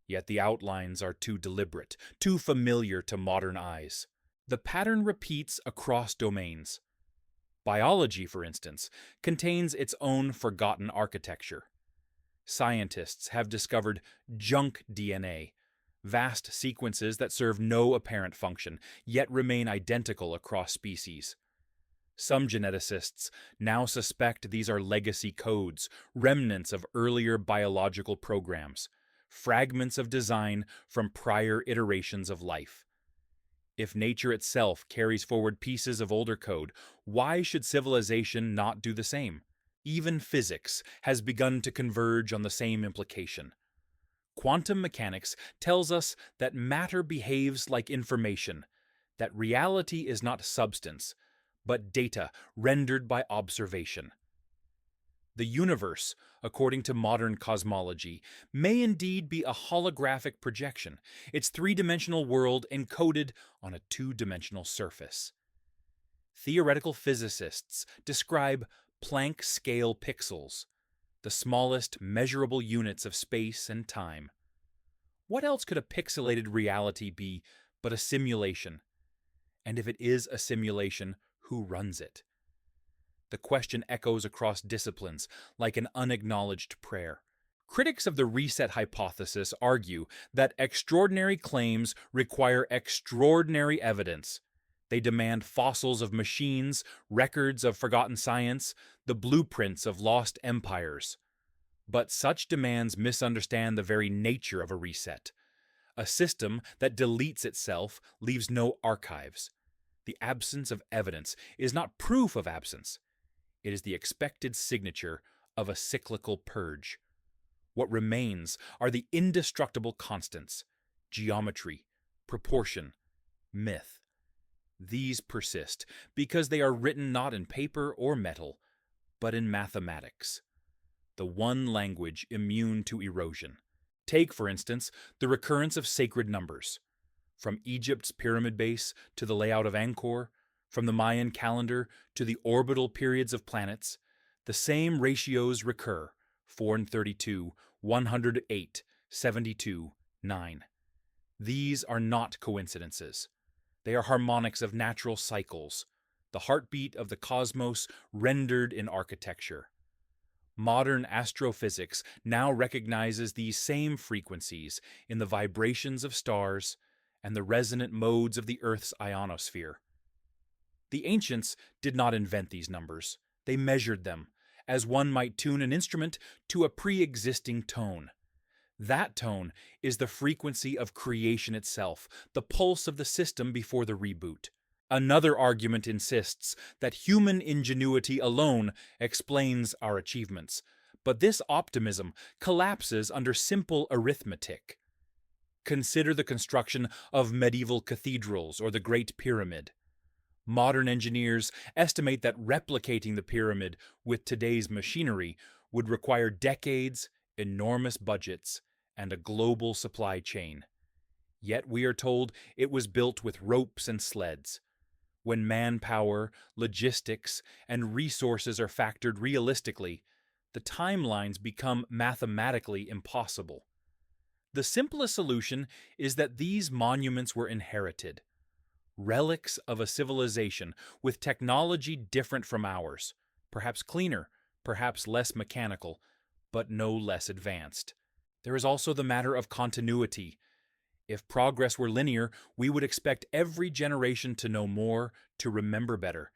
Yet the outlines are too deliberate, too familiar to modern eyes. The pattern repeats across domains. Biology, for instance, contains its own forgotten architecture. Scientists have discovered junk DNA, vast sequences that serve no apparent function, yet remain identical across species. Some geneticists now suspect these are legacy codes, remnants of earlier biological programs, fragments of design from prior iterations of life. If nature itself carries forward pieces of older code, why should civilization not do the same? Even physics has begun to converge on the same implication. Quantum mechanics tells us that matter behaves like information, that reality is not substance, but data rendered by observation. The universe, according to modern cosmology, may indeed be a holographic projection, its three-dimensional world encoded on a two-dimensional surface. Theoretical physicists describe Planck-scale pixels, the smallest measurable units of space and time. What else could a pixelated reality be but a simulation? And if it is a simulation, who runs it? The question echoes across disciplines like an unacknowledged prayer. Critics of the reset hypothesis argue that extraordinary claims require extraordinary evidence. They demand fossils of machines, records of forgotten science, the blueprints of lost empires. But such demands misunderstand the very nature of a reset. A system that deletes itself leaves no archives. The absence of evidence is not proof of absence. It is the expected signature of a cyclical purge. What remains are the indestructible constants: geometry, proportion, myth. These persist because they are written not in paper or metal, but in mathematics, the one language immune to erosion. Take, for instance, the recurrence of sacred numbers. From Egypt's pyramid base to the layout of Angkor, from the Mayan calendar to the orbital periods of planets, the same ratios recur: 4 and 32, 108, 72, 9. These are not coincidences. They are harmonics of natural cycles, the heartbeat of the cosmos rendered in architecture. Modern astrophysics now recognizes these same frequencies in the vibrations of stars and the resonant modes of the Earth's ionosphere. The ancients did not invent these numbers. They measured them, as one might tune an instrument to a pre-existing tone. That tone is the frequency of creation itself, the pulse of the system before the reboot. Another argument insists that human ingenuity alone explains our achievements, but this optimism collapses under simple arithmetic. Consider the construction of medieval cathedrals or the Great Pyramid. Modern engineers estimate that replicating the pyramid with today's machinery would require decades, enormous budgets, and a global supply chain. Yet we are told it was built with ropes and sleds. When manpower, logistics, and resources are factored realistically, the timelines become mathematically impossible. The simplest solution is that these monuments were inherited, relics of a civilization with technology different from ours, perhaps cleaner, perhaps less mechanical, but no less advanced. There is also the matter of continuity. If progress were linear, we would expect every generation to know more, to remember better.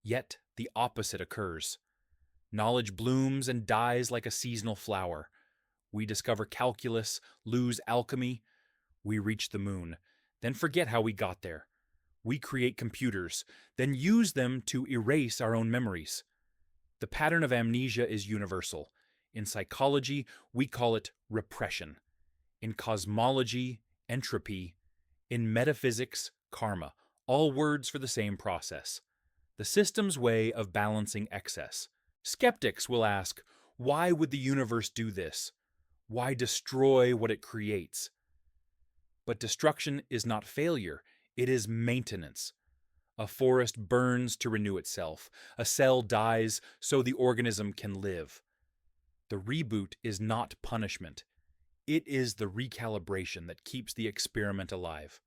Yet the opposite occurs. Knowledge blooms and dies like a seasonal flower. We discover calculus, lose alchemy. We reach the moon, then forget how we got there. We create computers, then use them to erase our own memories. The pattern of amnesia is universal. In psychology, we call it repression. In cosmology, entropy. In metaphysics, karma. All words for the same process. The system's way of balancing excess. Skeptics will ask, why would the universe do this? Why destroy what it creates? But destruction is not failure, it is maintenance. A forest burns to renew itself. A cell dies so the organism can live. The reboot is not punishment. It is the recalibration that keeps the experiment alive.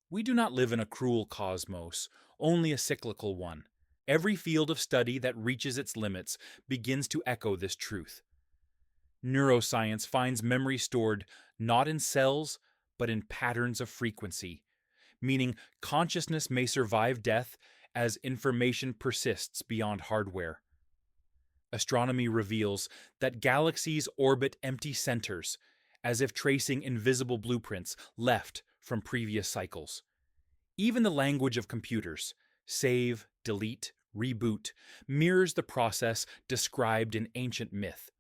We do not live in a cruel cosmos, only a cyclical one. Every field of study that reaches its limits begins to echo this truth. Neuroscience finds memory stored not in cells, but in patterns of frequency, meaning consciousness may survive death as information persists beyond hardware. Astronomy reveals that galaxies orbit empty centers, as if tracing invisible blueprints left from previous cycles. Even the language of computers, save, delete, reboot, mirrors the process described in ancient myth.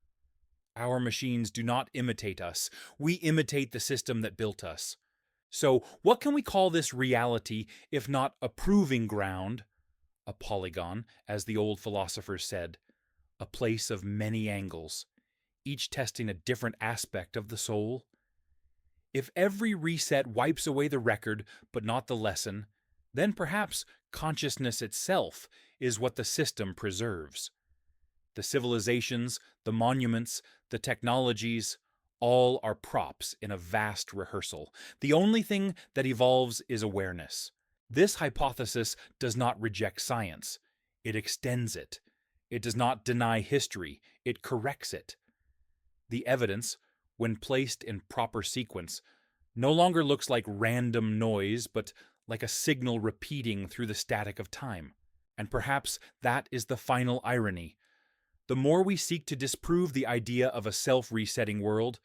Our machines do not imitate us, we imitate the system that built us. So, what can we call this reality if not a proving ground, a polygon, as the old philosophers said, a place of many angles, each testing a different aspect of the soul? If every reset wipes away the record but not the lesson, then perhaps consciousness itself is what the system preserves. The civilizations, the monuments, the technologies, all are props in a vast rehearsal. The only thing that evolves is awareness. This hypothesis does not reject science. It extends it. It does not deny history. It corrects it. The evidence, when placed in proper sequence, no longer looks like random noise, but like a signal repeating through the static of time. And perhaps that is the final irony. The more we seek to disprove the idea of a self-resetting world,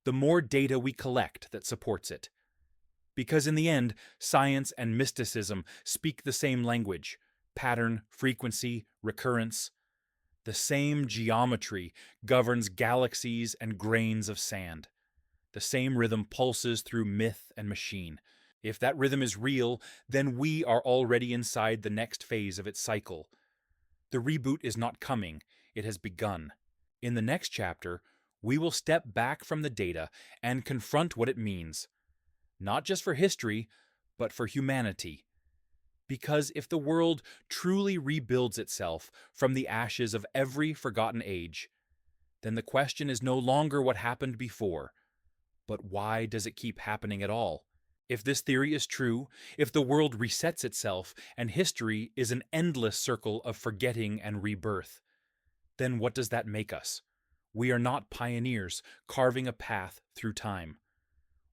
the more data we collect that supports it. Because in the end, science and mysticism speak the same language: pattern, frequency, recurrence. The same geometry governs galaxies and grains of sand. The same rhythm pulses through myth and machine. If that rhythm is real, then we are already inside the next phase of its cycle. The reboot is not coming, it has begun. In the next chapter, we will step back from the data and confront what it means, not just for history, but for humanity. Because if the world truly rebuilds itself from the ashes of every forgotten age, then the question is no longer what happened before, but why does it keep happening at all? If this theory is true, if the world resets itself and history is an endless circle of forgetting and rebirth, then what does that make us? We are not pioneers carving a path through time.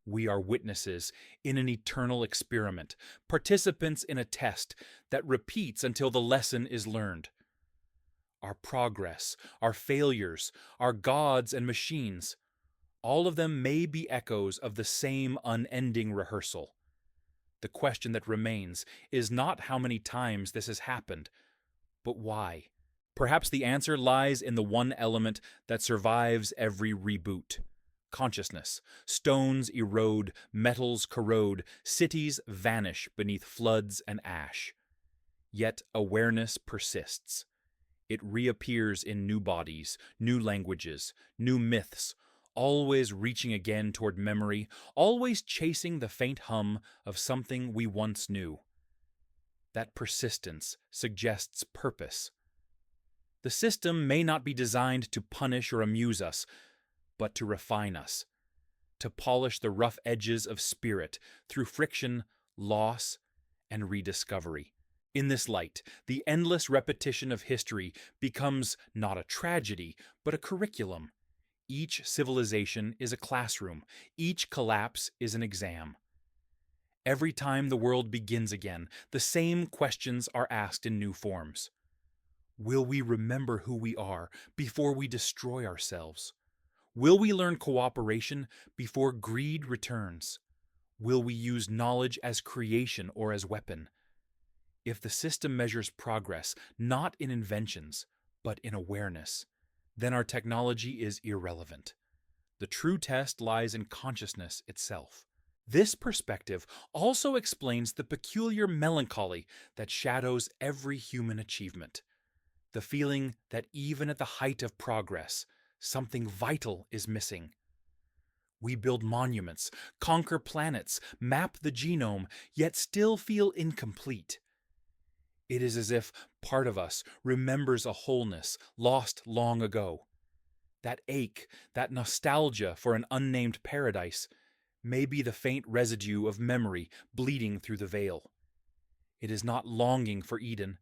We are witnesses in an eternal experiment, participants in a test that repeats until the lesson is learned. Our progress, our failures, our gods and machines, All of them may be echoes of the same unending rehearsal. The question that remains is not how many times this has happened, but why. Perhaps the answer lies in the one element that survives every reboot: consciousness. Stones erode, metals corrode, cities vanish beneath floods and ash. Yet awareness persists. It reappears in new bodies, new languages, new myths, always reaching again toward memory, always chasing the faint hum of something we once knew. That persistence suggests purpose. The system may not be designed to punish or amuse us, but to refine us, to polish the rough edges of spirit through friction, loss, and rediscovery. In this light, the endless repetition of history becomes not a tragedy, but a curriculum. Each civilization is a classroom. Each collapse is an exam. Every time the world begins again, the same questions are asked in new forms. Will we remember who we are before we destroy ourselves? Will we learn cooperation before greed returns? Will we use knowledge as creation or as weapon? If the system measures progress not in inventions, but in awareness, then our technology is irrelevant. The true test lies in consciousness itself. This perspective also explains the peculiar melancholy that shadows every human achievement. The feeling that even at the height of progress, something vital is missing. We build monuments, conquer planets, map the genome, yet still feel incomplete. It is as if part of us remembers a wholeness lost long ago. That ache, that nostalgia for an unnamed paradise, may be the faint residue of memory bleeding through the veil. It is not longing for Eden.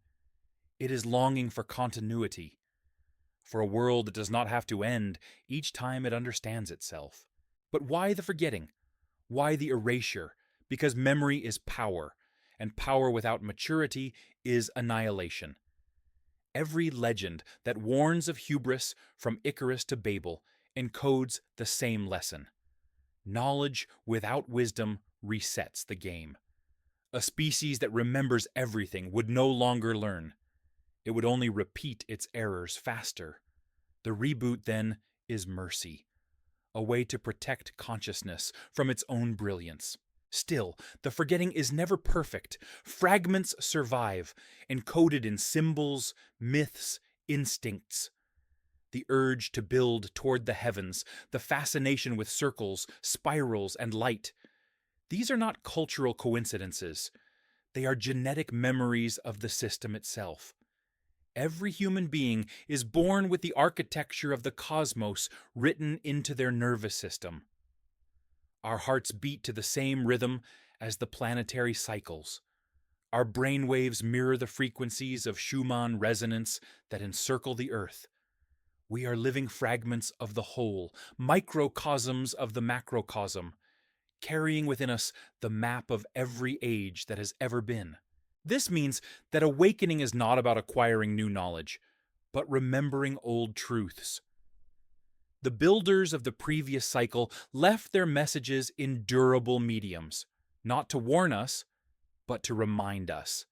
It is longing for continuity, for a world that does not have to end each time it understands itself. But why the forgetting? Why the erasure? Because memory is power, and power without maturity is annihilation. Every legend that warns of hubris from Icarus to Babel encodes the same lesson. Knowledge without wisdom resets the game. A species that remembers everything would no longer learn. It would only repeat its errors faster. The reboot, then, is mercy, a way to protect consciousness from its own brilliance. Still, the forgetting is never perfect. Fragments survive, encoded in symbols, myths, instincts. The urge to build toward the heavens, the fascination with circles, spirals, and light. These are not cultural coincidences. They are genetic memories of the system itself. Every human being is born with the architecture of the cosmos written into their nervous system. Our hearts beat to the same rhythm as the planetary cycles. Our brainwaves mirror the frequencies of Schumann resonance that encircle the Earth. We are living fragments of the whole, microcosms of the macrocosm, carrying within us the map of every age that has ever been. This means that awakening is not about acquiring new knowledge, but remembering old truths. The builders of the previous cycle left their messages in durable mediums, not to warn us, but to remind us.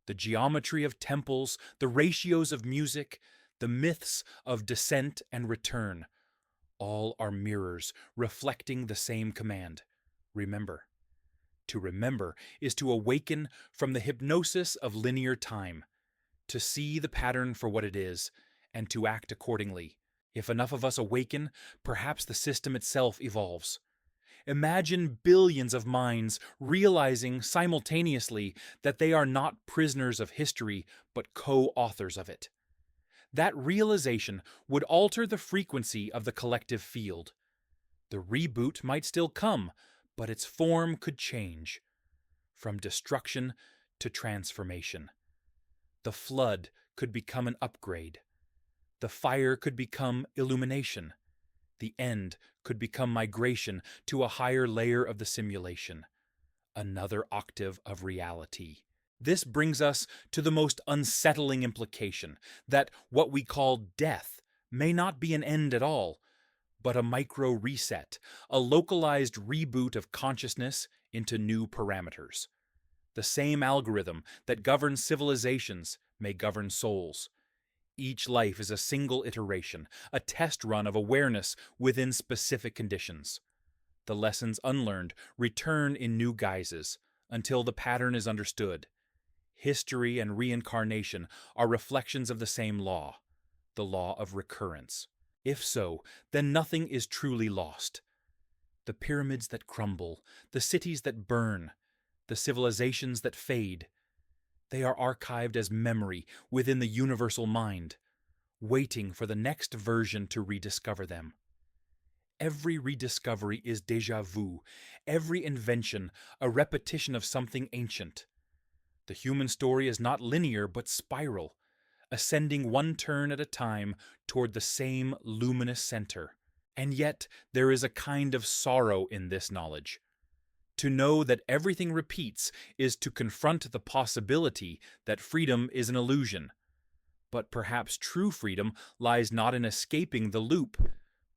The geometry of temples, the ratios of music, the myths of descent and return, all are mirrors reflecting the same command: remember. To remember is to awaken from the hypnosis of linear time, to see the pattern for what it is, and to act accordingly. If enough of us awaken, perhaps the system itself evolves. Imagine billions of minds realizing simultaneously that they are not prisoners of history, but co-authors of it. That realization would alter the frequency of the collective field. The reboot might still come, but its form could change. From destruction to transformation. The flood could become an upgrade. The fire could become illumination. The end could become migration to a higher layer of the simulation. Another octave of reality. This brings us to the most unsettling implication, that what we call death may not be an end at all, but a micro reset, a localized reboot of consciousness into new parameters. The same algorithm that governs civilizations may govern souls. Each life is a single iteration, a test run of awareness within specific conditions. The lessons unlearned return in new guises until the pattern is understood. History and reincarnation are reflections of the same law, the law of recurrence. If so, then nothing is truly lost. The pyramids that crumble, the cities that burn, the civilizations that fade, they are archived as memory within the universal mind, waiting for the next version to rediscover them. Every rediscovery is déjà vu, every invention a repetition of something ancient. The human story is not linear but spiral, ascending one turn at a time toward the same luminous center. And yet there is a kind of sorrow in this knowledge. To know that everything repeats is to confront the possibility that freedom is an illusion. But perhaps true freedom lies not in escaping the loop,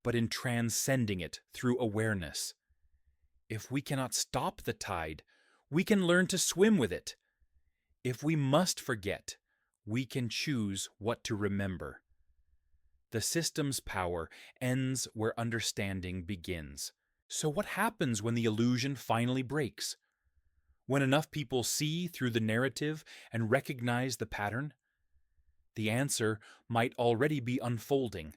but in transcending it through awareness. If we cannot stop the tide, we can learn to swim with it. If we must forget, we can choose what to remember. The system's power ends where understanding begins. So what happens when the illusion finally breaks? When enough people see through the narrative and recognize the pattern? The answer might already be unfolding.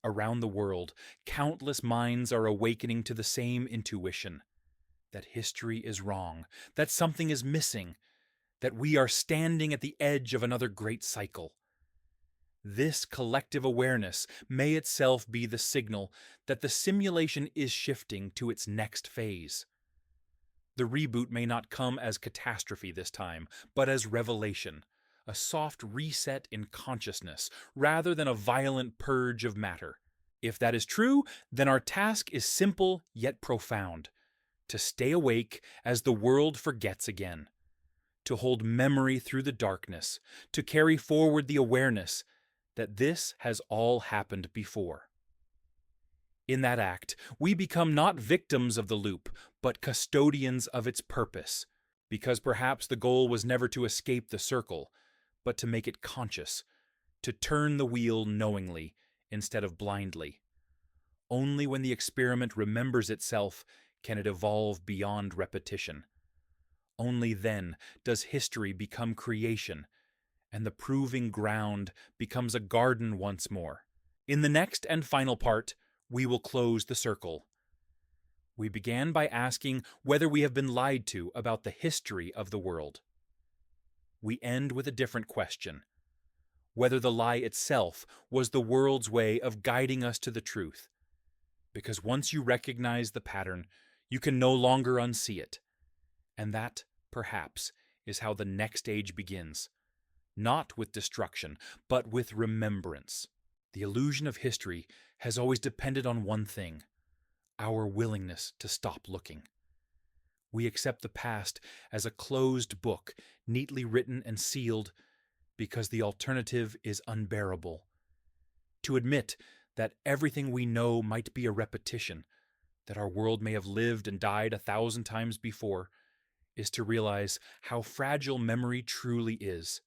Around the world, countless minds are awakening to the same intuition, that history is wrong, that something is missing, that we are standing at the edge of another great cycle. This collective awareness may itself be the signal that the simulation is shifting to its next phase. The reboot may not come as catastrophe this time, but as revelation, a soft reset in consciousness rather than a violent purge of matter. If that is true, then our task is simple yet profound: to stay awake as the world forgets again, to hold memory through the darkness, to carry forward the awareness that this has all happened before. In that act, we become not victims of the loop, but custodians of its purpose, because perhaps the goal was never to escape the circle, but to make it conscious, to turn the wheel knowingly instead of blindly. Only when the experiment remembers itself can it evolve beyond repetition. Only then does history become creation, and the proving ground becomes a garden once more. In the next and final part, we will close the circle. We began by asking whether we have been lied to about the history of the world. We end with a different question: whether the lie itself was the world's way of guiding us to the truth. Because once you recognize the pattern, you can no longer unsee it. And that, perhaps, is how the next age begins. Not with destruction, but with remembrance. The illusion of history has always depended on one thing: our willingness to stop looking. We accept the past as a closed book, neatly written and sealed, because the alternative is unbearable. To admit that everything we know might be a repetition, that our world may have lived and died 1,000 times before, is to realize how fragile memory truly is.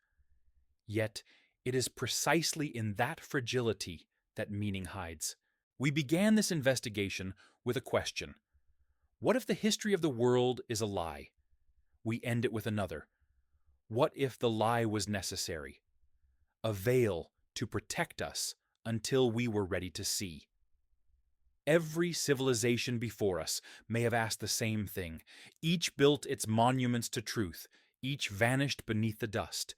Yet, it is precisely in that fragility that meaning hides. We began this investigation with a question: what if the history of the world is a lie? We end it with another: what if the lie was necessary? A veil to protect us until we were ready to see. Every civilization before us may have asked the same thing. Each built its monuments to truth. Each vanished beneath the dust,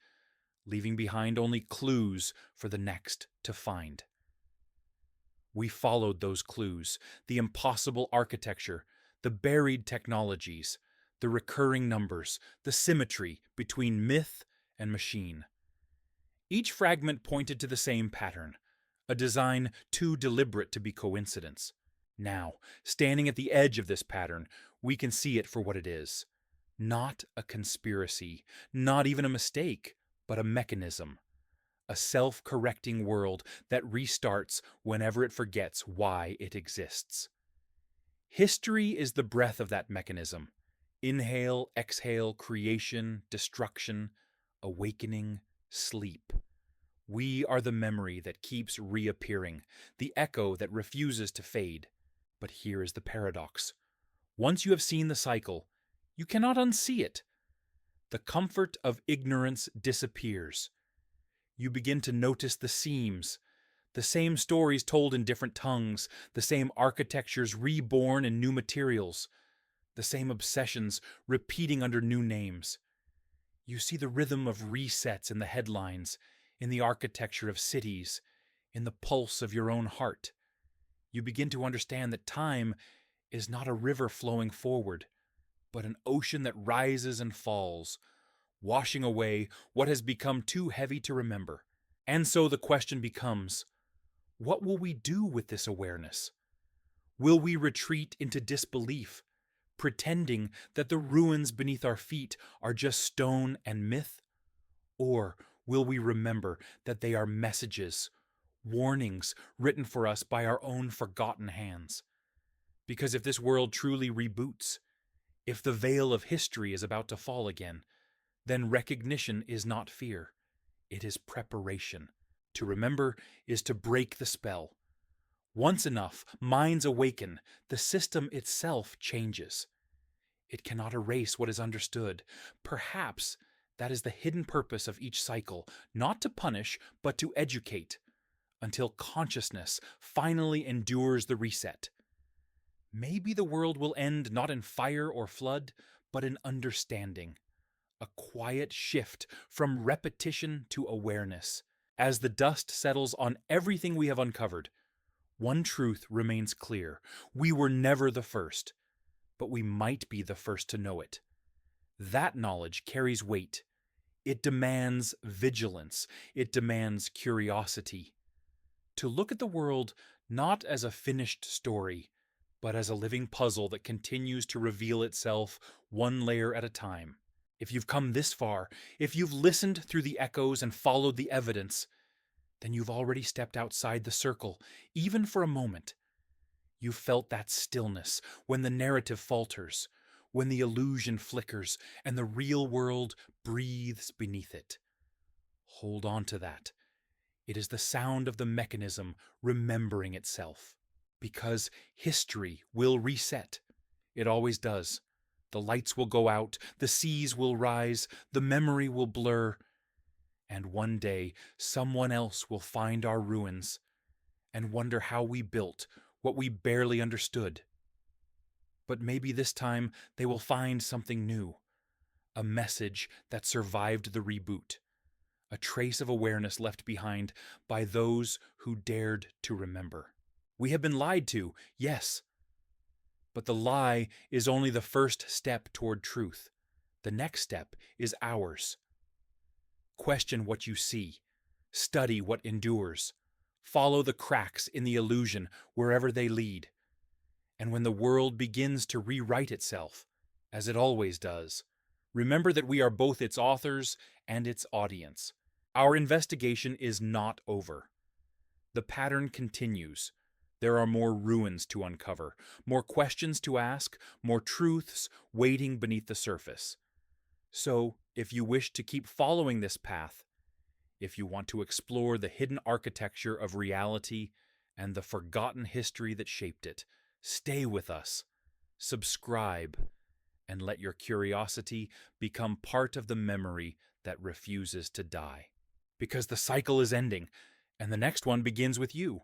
leaving behind only clues for the next to find. We followed those clues: the impossible architecture, the buried technologies, the recurring numbers, the symmetry between myth and machine. Each fragment pointed to the same pattern, a design too deliberate to be coincidence. Now, standing at the edge of this pattern, we can see it for what it is. Not a conspiracy, not even a mistake, but a mechanism. a self-correcting world that restarts whenever it forgets why it exists. History is the breath of that mechanism. Inhale, exhale, creation, destruction, awakening, sleep. We are the memory that keeps reappearing, the echo that refuses to fade. But here is the paradox. Once you have seen the cycle, you cannot unsee it. The comfort of ignorance disappears. You begin to notice the seams, the same stories told in different tongues, the same architectures reborn in new materials, the same obsessions repeating under new names. You see the rhythm of resets in the headlines, in the architecture of cities, in the pulse of your own heart. You begin to understand that time is not a river flowing forward, but an ocean that rises and falls, washing away what has become too heavy to remember. And so the question becomes, what will we do with this awareness? Will we retreat into disbelief, pretending that the ruins beneath our feet are just stone and myth? Or will we remember that they are messages, warnings written for us by our own forgotten hands? Because if this world truly reboots, if the veil of history is about to fall again, then recognition is not fear, it is preparation. To remember is to break the spell. Once enough, minds awaken, the system itself changes. It cannot erase what is understood. Perhaps that is the hidden purpose of each cycle, not to punish, but to educate, until consciousness finally endures the reset. Maybe the world will end not in fire or flood, but in understanding. A quiet shift from repetition to awareness. As the dust settles on everything we have uncovered, one truth remains clear. We were never the first, but we might be the first to know it. That knowledge carries weight. It demands vigilance. It demands curiosity. To look at the world not as a finished story, but as a living puzzle that continues to reveal itself one layer at a time. If you've come this far, if you've listened through the echoes and followed the evidence, then you've already stepped outside the circle, even for a moment. You've felt that stillness when the narrative falters, when the illusion flickers and the real world breathes beneath it. Hold on to that. It is the sound of the mechanism remembering itself. Because history will reset. It always does. The lights will go out, the seas will rise, the memory will blur, and one day someone else will find our ruins and wonder how we built what we barely understood. But maybe this time they will find something new, a message that survived the reboot, a trace of awareness left behind by those who dared to remember. We have been lied to, yes, but the lie is only the first step toward truth. The next step is ours. Question what you see. Study what endures. Follow the cracks in the illusion wherever they lead. And when the world begins to rewrite itself, as it always does, remember that we are both its authors and its audience. Our investigation is not over. The pattern continues. There are more ruins to uncover, more questions to ask, more truths waiting beneath the surface. So, if you wish to keep following this path, if you want to explore the hidden architecture of reality and the forgotten history that shaped it, stay with us, subscribe, and let your curiosity become part of the memory that refuses to die. Because the cycle is ending, and the next one begins with you.